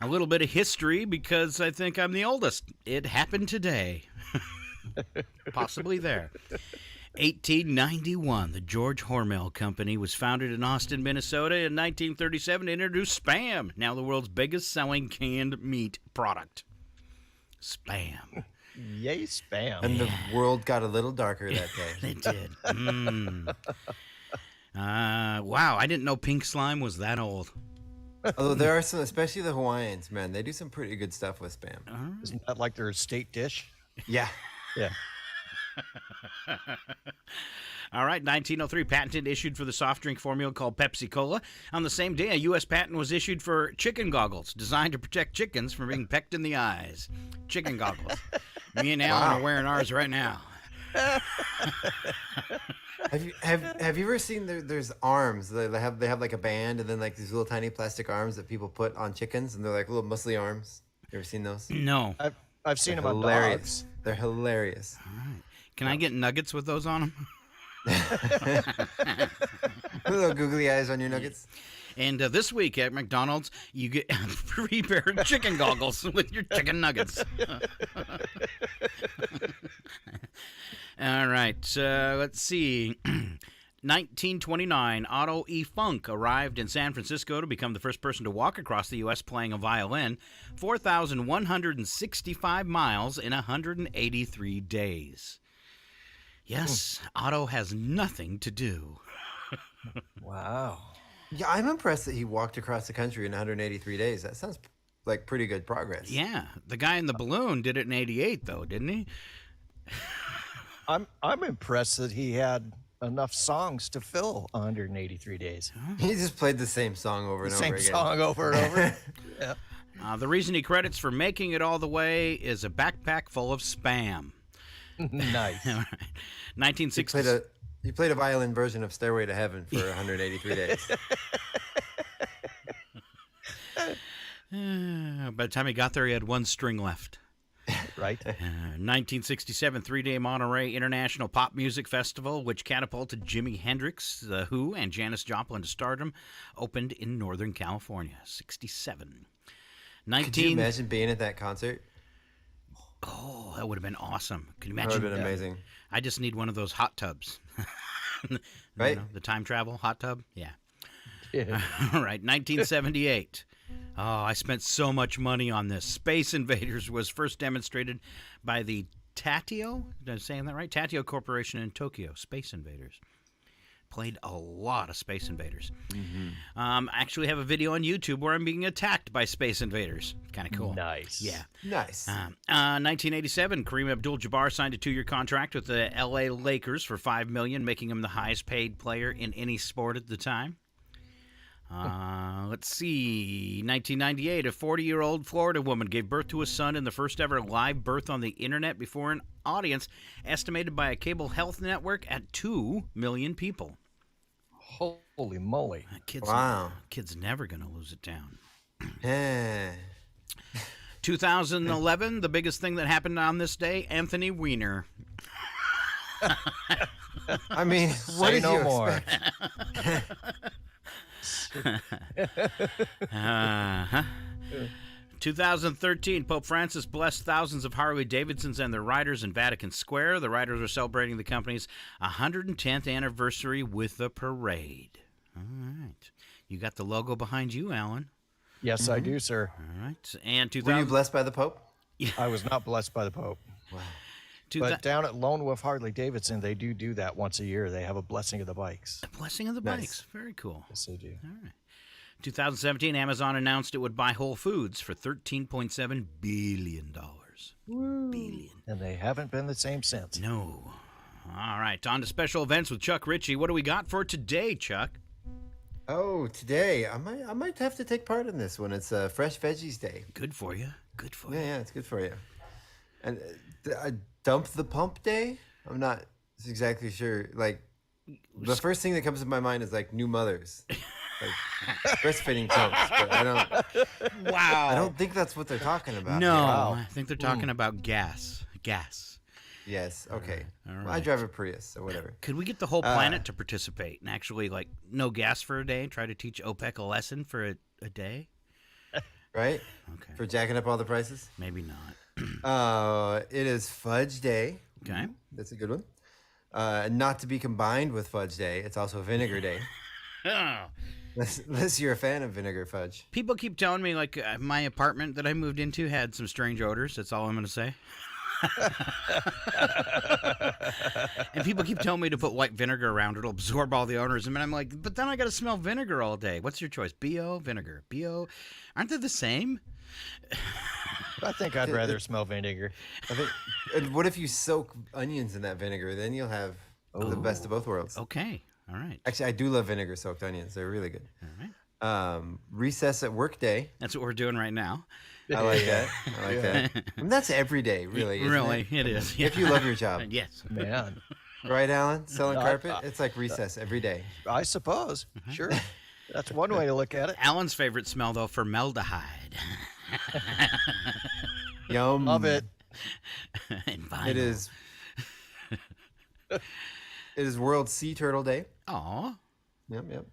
A little bit of history because I think I'm the oldest. It happened today. Possibly there. 1891, the George Hormel Company was founded in Austin, Minnesota in 1937 to introduce Spam, now the world's biggest selling canned meat product. Spam. Yay, Spam. And the world got a little darker that day. It did. Wow, I didn't know pink slime was that old. Although there are some, especially the Hawaiians, man, they do some pretty good stuff with Spam. Isn't that like their state dish? Yeah. Yeah. All right, 1903, patent issued for the soft drink formula called Pepsi Cola. On the same day, a U.S. patent was issued for chicken goggles, designed to protect chickens from being pecked in the eyes. Chicken goggles. Me and Alan are wearing ours right now. Have you ever seen there's arms? They have like a band and then like these little tiny plastic arms that people put on chickens and they're like little muscly arms. You ever seen those? No. I've seen them on hilarious. dogs. They're hilarious. All right. Can I get nuggets with those on them? Little googly eyes on your nuggets. And this week at McDonald's, you get a free pair of chicken goggles with your chicken nuggets. All right, let's see. 1929, Otto E. Funk arrived in San Francisco to become the first person to walk across the U.S. playing a violin, 4,165 miles in 183 days. Yes, Otto has nothing to do. Wow. Yeah, I'm impressed that he walked across the country in 183 days. That sounds like pretty good progress. Yeah, the guy in the balloon did it in 88, though, didn't he? I'm impressed that he had enough songs to fill 183 days. He just played the same song over and over again. Same song over and over. Yeah. The reason he credits for making it all the way is a backpack full of Spam. Nice. All right. 1960. He played a violin version of Stairway to Heaven for 183 days. By the time he got there, he had one string left. Right. 1967, three-day Monterey International Pop Music Festival, which catapulted Jimi Hendrix, The Who, and Janis Joplin to stardom, opened in Northern California. 67. Could you imagine being at that concert? Oh, that would have been awesome. Can you That imagine? would have been amazing. I just need one of those hot tubs. Right? The time travel hot tub? Yeah. Yeah. All right, 1978. Oh, I spent so much money on this. Space Invaders was first demonstrated by the Tatio, am I saying that right? Tatio Corporation in Tokyo. Space Invaders. Played a lot of Space Invaders. I actually have a video on YouTube where I'm being attacked by Space Invaders. Kind of cool. Nice. Yeah. Nice. 1987, Kareem Abdul-Jabbar signed a 2-year contract with the L.A. Lakers for $5 million, making him the highest-paid player in any sport at the time. Let's see. 1998, a 40-year-old Florida woman gave birth to a son in the first-ever live birth on the internet before an audience estimated by a cable health network at 2 million people. Holy moly. Kid's never going to lose it down. Eh. 2011, the biggest thing that happened on this day, Anthony Weiner. I mean, what did you more. expect? 2013, Pope Francis blessed thousands of Harley-Davidsons and their riders in Vatican Square. The riders are celebrating the company's 110th anniversary with a parade. All right. You got the logo behind you, Alan. Yes, I do, sir. All right. And Were you blessed by the Pope? I was not blessed by the Pope. Wow. But down at Lone Wolf Harley Davidson, they do that once a year. They have a blessing of the bikes. A blessing of the bikes. Very cool. Yes, they do. All right. 2017, Amazon announced it would buy Whole Foods for $13.7 billion. Billion. And they haven't been the same since. No. All right, on to special events with Chuck Ritchie. What do we got for today, Chuck? Oh, today I might have to take part in this one. It's Fresh Veggies Day. Good for you. Good for you. Yeah, it's good for you. And Dump the Pump Day. I'm not exactly sure. Like, the first thing that comes to my mind is like new mothers. Like breastfeeding pumps, but I don't. Wow. I don't think that's what they're talking about. No, Wow. I think they're talking about gas. Gas. Yes. Okay. All Well, I right. drive a Prius, so whatever. Could we get the whole planet to participate and actually, like, no gas for a day and try to teach OPEC a lesson for a day? Right? Okay. For jacking up all the prices? Maybe not. It is Fudge Day. Okay. That's a good one. Not to be combined with Fudge Day. It's also Vinegar Day. Unless you're a fan of vinegar fudge. People keep telling me, like, my apartment that I moved into had some strange odors. That's all I'm going to say. And people keep telling me to put white vinegar around. It'll absorb all the odors. And I'm like, but then I got to smell vinegar all day. What's your choice? BO, vinegar. BO. Aren't they the same? I think I'd rather smell vinegar. And what if you soak onions in that vinegar? Then you'll have the best of both worlds. Okay. All right. Actually, I do love vinegar soaked onions. They're really good. All right. Recess at work day. That's what we're doing right now. I like that. I like that. And that's every day, really. Isn't Really, it is. If you love your job. Yes. Man. Right, Alan? Selling No, carpet? It's like recess every day. I suppose. Sure. That's one way to look at it. Alan's favorite smell, though, formaldehyde. Yum. Love it. And vinyl. It is. It is World Sea Turtle Day. Aw. Yep.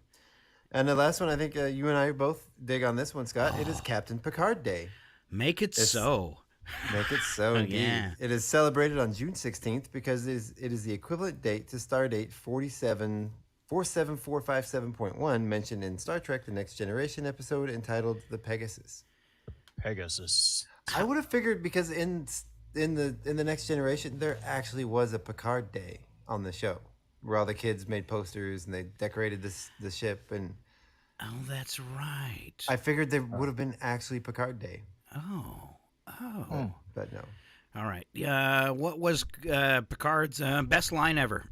And the last one, I think you and I both dig on this one, Scott. It is Captain Picard Day. Make it so. Make it so, indeed. Yeah. It is celebrated on June 16th because it is the equivalent date to Stardate 47457.1 mentioned in Star Trek The Next Generation episode entitled The Pegasus. Pegasus. I would have figured because in the Next Generation there actually was a Picard Day on the show where all the kids made posters and they decorated the ship, and Oh, that's right. I figured there would have been actually Picard Day. Oh. But no. All right. What was Picard's best line ever?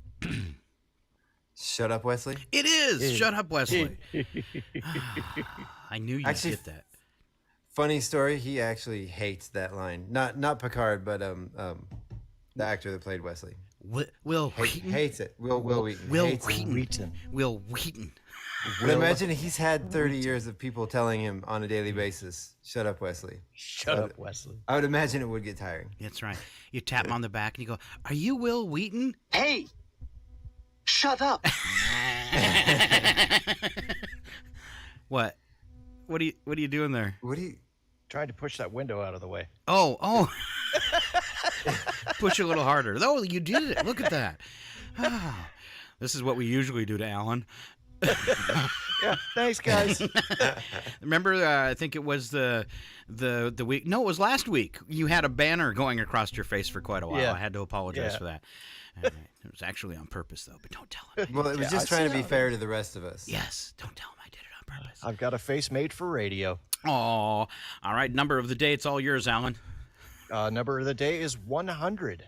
Shut up, Wesley. It is. Shut up, Wesley. I knew you'd Actually, get that. Funny story. He actually hates that line. Not Picard, but the actor that played Wesley. Will Wheaton? Hates it. Will Wheaton. Will hates it. Wheaton. Will Wheaton. But imagine he's had 30 years of people telling him on a daily basis, "Shut up, Wesley." Shut up, Wesley. I would imagine it would get tiring. That's right. You tap him on the back and you go, "Are you Will Wheaton?" Hey, shut up. What? What are you doing there? What do you? Trying to push that window out of the way. Oh. Push a little harder. Oh, you did it. Look at that. Ah, this is what we usually do to Alan. Yeah, thanks, guys. Remember, I think it was the week. No, it was last week. You had a banner going across your face for quite a while. Yeah. I had to apologize for that. It was actually on purpose, though, but don't tell him. Well, it was just trying to be fair to the rest of us. Yes, don't tell him I did it on purpose. I've got a face made for radio. Oh, all right. Number of the day. It's all yours, Alan. Number of the day is 100.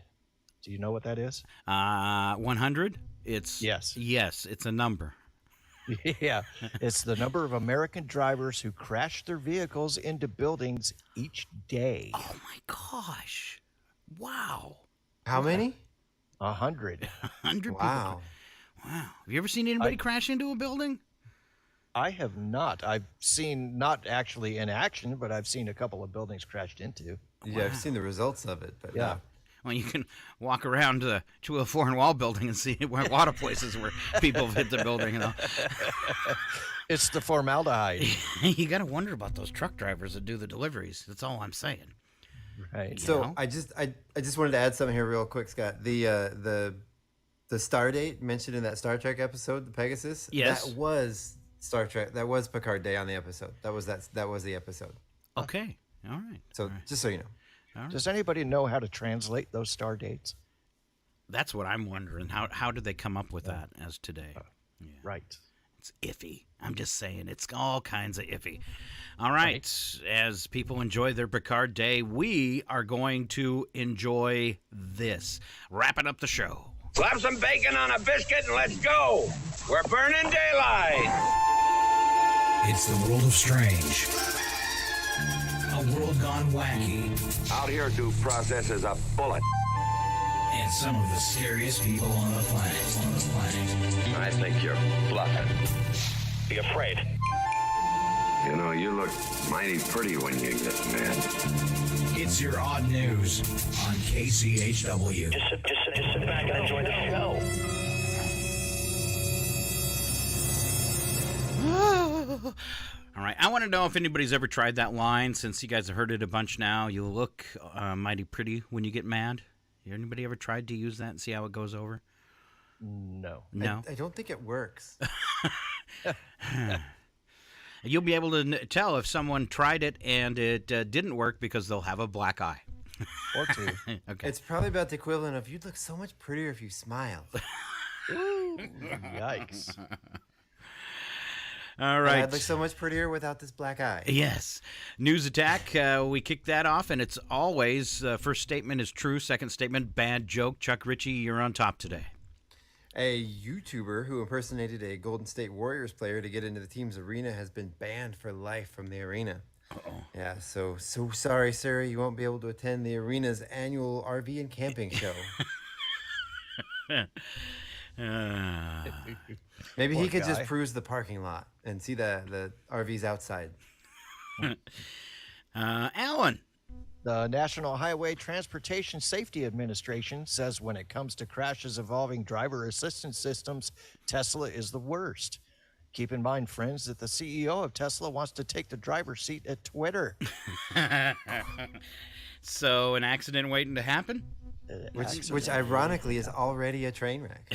Do you know what that is? 100? Yes, it's a number. Yeah, it's the number of American drivers who crash their vehicles into buildings each day. Oh my gosh! Wow. How many? 100. 100 Wow. people. Wow. Have you ever seen anybody crash into a building? I have not. I've seen, not actually in action, but I've seen a couple of buildings crashed into. Yeah, I've seen the results of it, but Yeah. Well, you can walk around the 204 and Wall building and see a lot of places where people have hit the building. You know. It's the formaldehyde. You got to wonder about those truck drivers that do the deliveries. That's all I'm saying. Right. So I just wanted to add something here real quick, Scott. The star date mentioned in that Star Trek episode, the Pegasus. Yes. That was Star Trek. That was Picard Day on the episode. That was the episode. Okay. All right. So just so you know. Does anybody know how to translate those star dates? That's what I'm wondering. How did they come up with that as today? Right. It's iffy. I'm just saying, it's all kinds of iffy. All right. As people enjoy their Picard Day, we are going to enjoy this. Wrapping up the show. Slap some bacon on a biscuit and let's go. We're burning daylight. It's the world of strange. A world gone wacky. Out here, due process is a bullet. And some of the scariest people on the planet. I think you're bluffing. Be afraid. You know, you look mighty pretty when you get mad. It's your odd news on KCHW. Just sit back and enjoy the show. All right. I want to know if anybody's ever tried that line. Since you guys have heard it a bunch now, you look mighty pretty when you get mad. Anybody ever tried to use that and see how it goes over? No. No? I don't think it works. You'll be able to tell if someone tried it and it didn't work because they'll have a black eye. Or two. Okay. It's probably about the equivalent of you'd look so much prettier if you smiled. Ooh, yikes. All right. I'd look so much prettier without this black eye. Yes. News attack. We kick that off, and it's always first statement is true, second statement bad joke. Chuck Ritchie, you're on top today. A YouTuber who impersonated a Golden State Warriors player to get into the team's arena has been banned for life from the arena. Uh-oh. Yeah, so sorry, sir. You won't be able to attend the arena's annual RV and camping show. Maybe he could just cruise the parking lot and see the RVs outside. Alan. The National Highway Transportation Safety Administration says when it comes to crashes involving driver assistance systems, Tesla is the worst. Keep in mind, friends, that the CEO of Tesla wants to take the driver's seat at Twitter. So an accident waiting to happen? Which ironically is already a train wreck.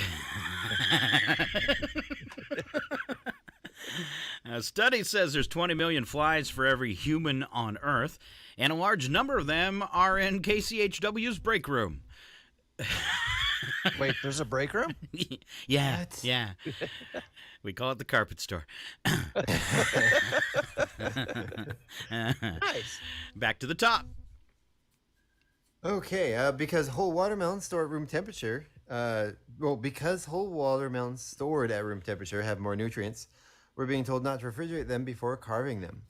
A study says there's 20 million flies for every human on Earth, and a large number of them are in KCHW's break room. Wait, there's a break room? Yeah, What? yeah. We call it the carpet store. Nice. Back to the top. Okay, because whole watermelons store at room temperature. Because whole watermelons stored at room temperature have more nutrients, we're being told not to refrigerate them before carving them.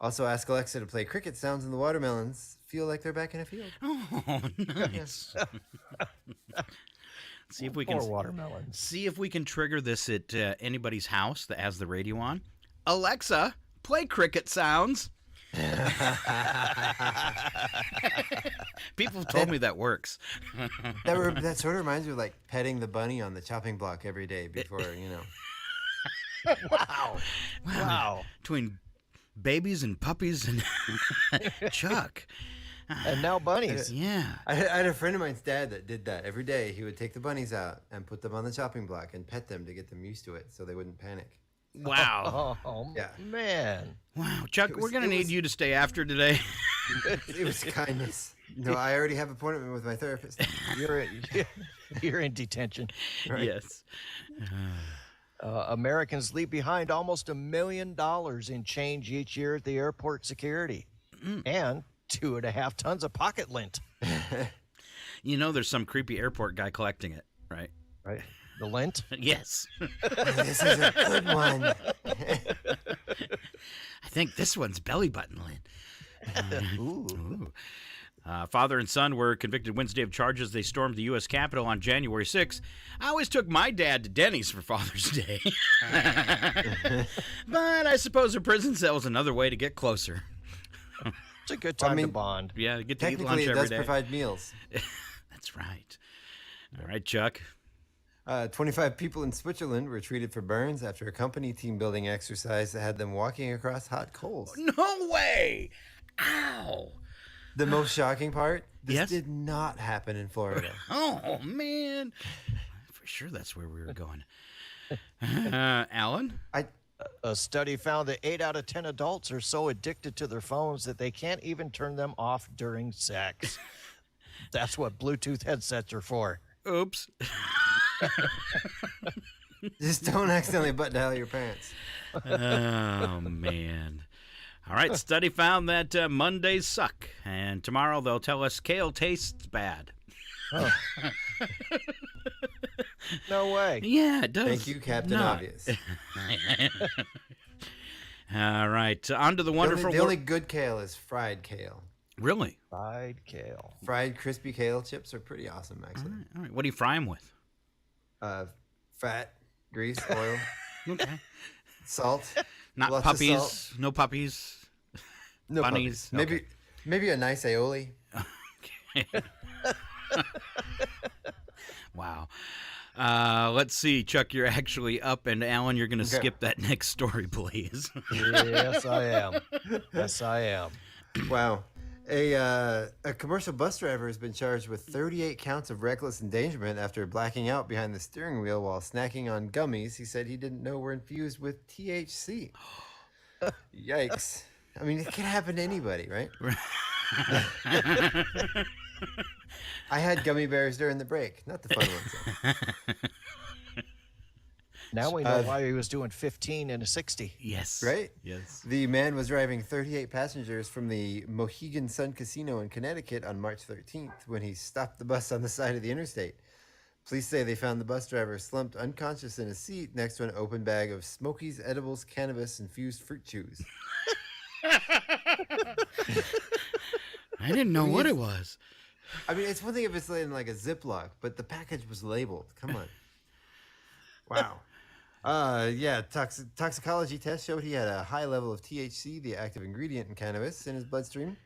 Also, ask Alexa to play cricket sounds, and the watermelons feel like they're back in a field. Oh, nice. See if we can Poor watermelons. see if we can trigger this at anybody's house that has the radio on. Alexa, play cricket sounds. People have told me that works. That sort of reminds me of like petting the bunny on the chopping block every day before, you know. Wow. Wow. Between babies and puppies and Chuck. And now bunnies. Yeah. I had a friend of mine's dad that did that. Every day he would take the bunnies out and put them on the chopping block and pet them to get them used to it so they wouldn't panic. Wow. Oh, Yeah. man. Wow, Chuck, we're going to need you to stay after today. It was kindness. No, I already have an appointment with my therapist. You're in detention. Right. Yes. Americans leave behind almost $1 million in change each year at the airport security. And 2.5 tons of pocket lint. You know there's some creepy airport guy collecting it, right? Right. The lint? Yes. This is a good one. I think this one's belly button lint. Ooh. Father and son were convicted Wednesday of charges. They stormed the U.S. Capitol on January 6th. I always took my dad to Denny's for Father's Day. But I suppose a prison cell is another way to get closer. It's a good time to bond. Yeah, get to eat lunch Technically, it every does day. provide meals. That's right. All right, Chuck. 25 people in Switzerland were treated for burns after a company team building exercise that had them walking across hot coals. No way! Ow! The most shocking part, this Yes? did not happen in Florida. Oh, man. For sure that's where we were going. Alan? A study found that 8 out of 10 adults are so addicted to their phones that they can't even turn them off during sex. That's what Bluetooth headsets are for. Oops. Just don't accidentally butt dial your parents. Oh, man. All right, study found that Mondays suck, and tomorrow they'll tell us kale tastes bad. Oh. No way. Yeah, it does. Thank you, Captain not. Obvious. All right, on to the wonderful... The only good kale is fried kale. Really? Fried kale. Fried crispy kale chips are pretty awesome, actually. All right. What do you fry them with? Fat, grease, oil, Okay. salt. Not lots of puppies. salt. No puppies. No bunnies. puppies. Maybe a nice aioli. Wow. Let's see, Chuck, you're actually up, and Alan, you're going to skip that next story, please. Yes, I am. Yes, I am. Wow. A commercial bus driver has been charged with 38 counts of reckless endangerment after blacking out behind the steering wheel while snacking on gummies he said he didn't know were infused with THC. Yikes. I mean, it can happen to anybody, right? I had gummy bears during the break, not the fun ones. Now we know why he was doing 15 and a 60. Yes. Right? Yes. The man was driving 38 passengers from the Mohegan Sun Casino in Connecticut on March 13th when he stopped the bus on the side of the interstate. Police say they found the bus driver slumped unconscious in a seat next to an open bag of Smokies, edibles, cannabis-infused fruit chews. I didn't know what it was. I mean, it's one thing if it's in like a Ziploc, but the package was labeled. Come on. Wow. Toxicology test showed he had a high level of THC, the active ingredient in cannabis, in his bloodstream.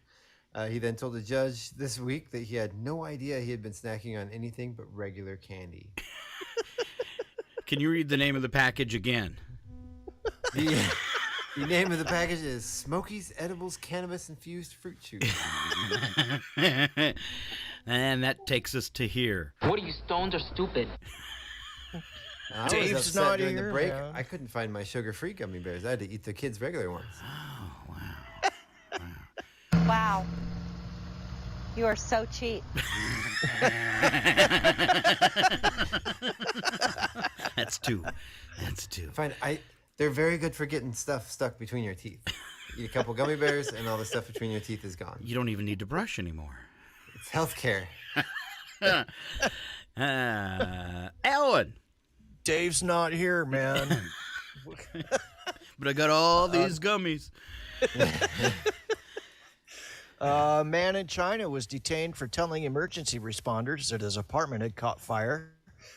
He then told the judge this week that he had no idea he had been snacking on anything but regular candy. Can you read the name of the package again? The name of the package is Smokies, Edibles, Cannabis-Infused Fruit Chews. And that takes us to here. What are you, stoned or stupid? I was Dave's upset not during here, the break. man. I couldn't find my sugar-free gummy bears. I had to eat the kids' regular ones. Wow. You are so cheap. That's two. That's two. Fine. They're very good for getting stuff stuck between your teeth. Eat a couple gummy bears, and all the stuff between your teeth is gone. You don't even need to brush anymore. It's healthcare. Alan. Dave's not here, man. But I got all these gummies. A man in China was detained for telling emergency responders that his apartment had caught fire,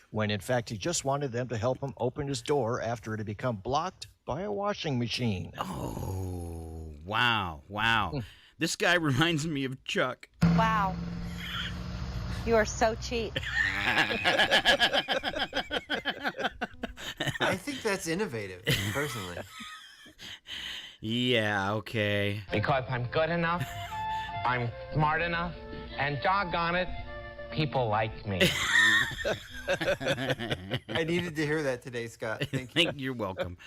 when in fact he just wanted them to help him open his door after it had become blocked by a washing machine. Oh, wow. This guy reminds me of Chuck. Wow. You are so cheap. I think that's innovative, personally. Yeah, okay. Because I'm good enough, I'm smart enough, and doggone it, people like me. I needed to hear that today, Scott. Thank you. You're welcome.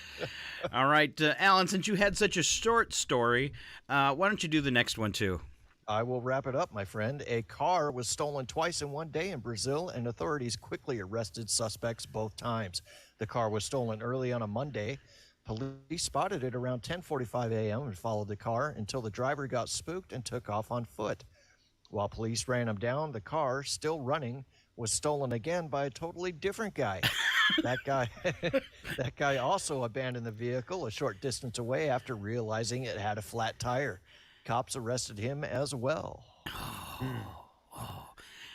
All right, Alan, since you had such a short story, why don't you do the next one, too? I will wrap it up, my friend. A car was stolen twice in one day in Brazil, and authorities quickly arrested suspects both times. The car was stolen early on a Monday. Police spotted it around 10:45 a.m. and followed the car until the driver got spooked and took off on foot. While police ran him down, the car, still running, was stolen again by a totally different guy. That guy also abandoned the vehicle a short distance away after realizing it had a flat tire. Cops arrested him as well.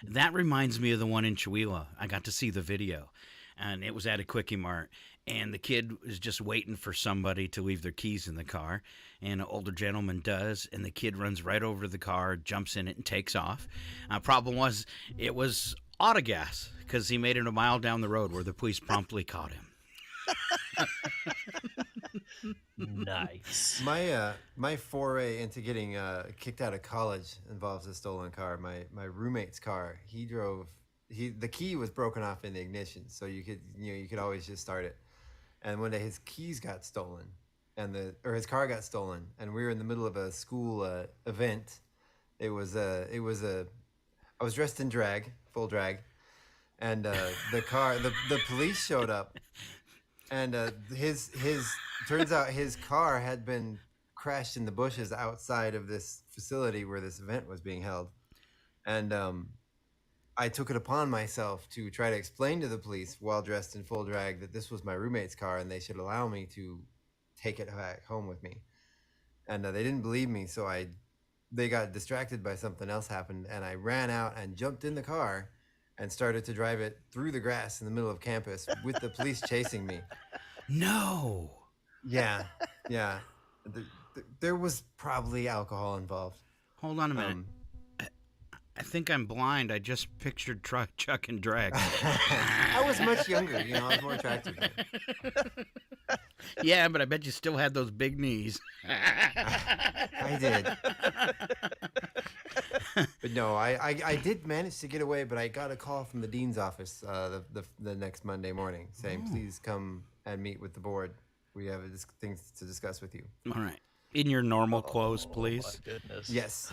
That reminds me of the one in Chihuahua. I got to see the video, and it was at a Quickie Mart, and the kid was just waiting for somebody to leave their keys in the car, and an older gentleman does, and the kid runs right over to the car, jumps in it, and takes off. Problem was, it was autogas, because he made it a mile down the road where the police promptly caught him. Nice. My foray into getting kicked out of college involves a stolen car. My roommate's car. The key was broken off in the ignition, so you could always just start it. And one day his keys got stolen, his car got stolen, and we were in the middle of a school event. I was dressed in drag, full drag, and the police showed up. And turns out his car had been crashed in the bushes outside of this facility where this event was being held. And I took it upon myself to try to explain to the police while dressed in full drag that this was my roommate's car and they should allow me to take it back home with me. And they didn't believe me, so they got distracted by something else happened, and I ran out and jumped in the car and started to drive it through the grass in the middle of campus with the police chasing me. No. Yeah. There was probably alcohol involved. Hold on a minute. I think I'm blind. I just pictured Chuck and drag. I was much younger. I was more attractive then. Yeah, but I bet you still had those big knees. I did. But no, I did manage to get away, but I got a call from the dean's office the next Monday morning saying, please come and meet with the board. We have things to discuss with you. All right. In your normal clothes, please. My goodness. Yes.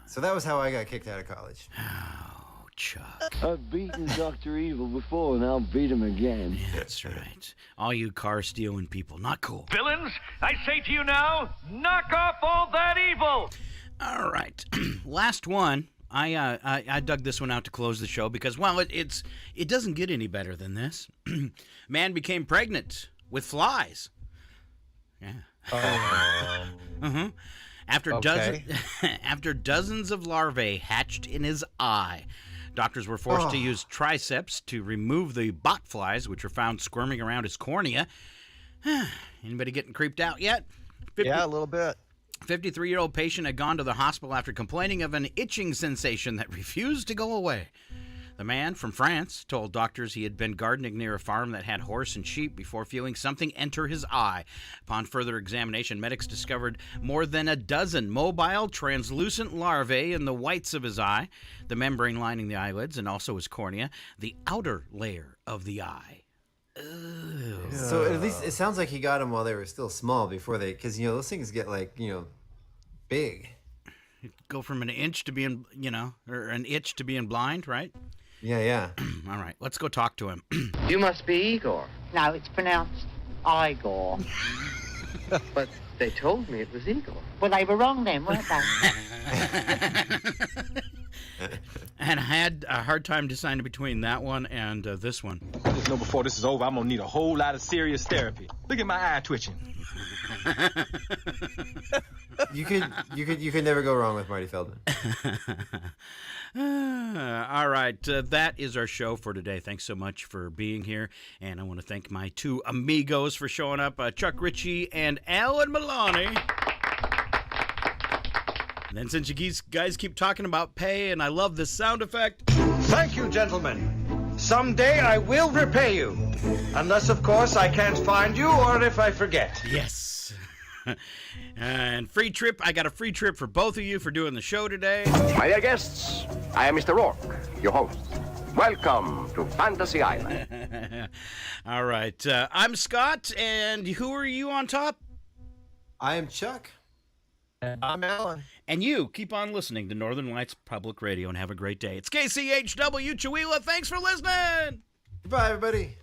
So that was how I got kicked out of college. Oh, Chuck. I've beaten Dr. Evil before, and I'll beat him again. Yeah, that's right. All you car-stealing people, not cool. Villains, I say to you now, knock off all that evil! All right. Last one. I dug this one out to close the show because, well, it doesn't get any better than this. Man became pregnant with flies. Yeah. After dozens of larvae hatched in his eye, doctors were forced to use triceps to remove the botflies, which were found squirming around his cornea. Anybody getting creeped out yet? Yeah, a little bit. 53-year-old patient had gone to the hospital after complaining of an itching sensation that refused to go away. The man from France told doctors he had been gardening near a farm that had horse and sheep before feeling something enter his eye. Upon further examination, medics discovered more than a dozen mobile, translucent larvae in the whites of his eye, the membrane lining the eyelids, and also his cornea, the outer layer of the eye. Ew. So at least it sounds like he got them while they were still small because those things get big. Go from an inch to being, or an itch to being blind, right? Yeah. All right, let's go talk to him. You must be Igor. No, it's pronounced Igor. But they told me it was Igor. Well, they were wrong then, weren't they? And I had a hard time deciding between that one and this one. I just know before this is over, I'm gonna need a whole lot of serious therapy. Look at my eye twitching. You could never go wrong with Marty Feldman. All right, that is our show for today. Thanks so much for being here, and I want to thank my two amigos for showing up, Chuck Ritchie and Alan Milani. And then since you guys keep talking about pay, and I love this sound effect. Thank you, gentlemen. Someday I will repay you. Unless, of course, I can't find you or if I forget. Yes. And free trip. I got a free trip for both of you for doing the show today. My dear guests, I am Mr. Rourke, your host. Welcome to Fantasy Island. All right. I'm Scott, and who are you on top? I am Chuck. And I'm Alan. And you keep on listening to Northern Lights Public Radio and have a great day. It's KCHW Chihuahua. Thanks for listening. Goodbye, everybody.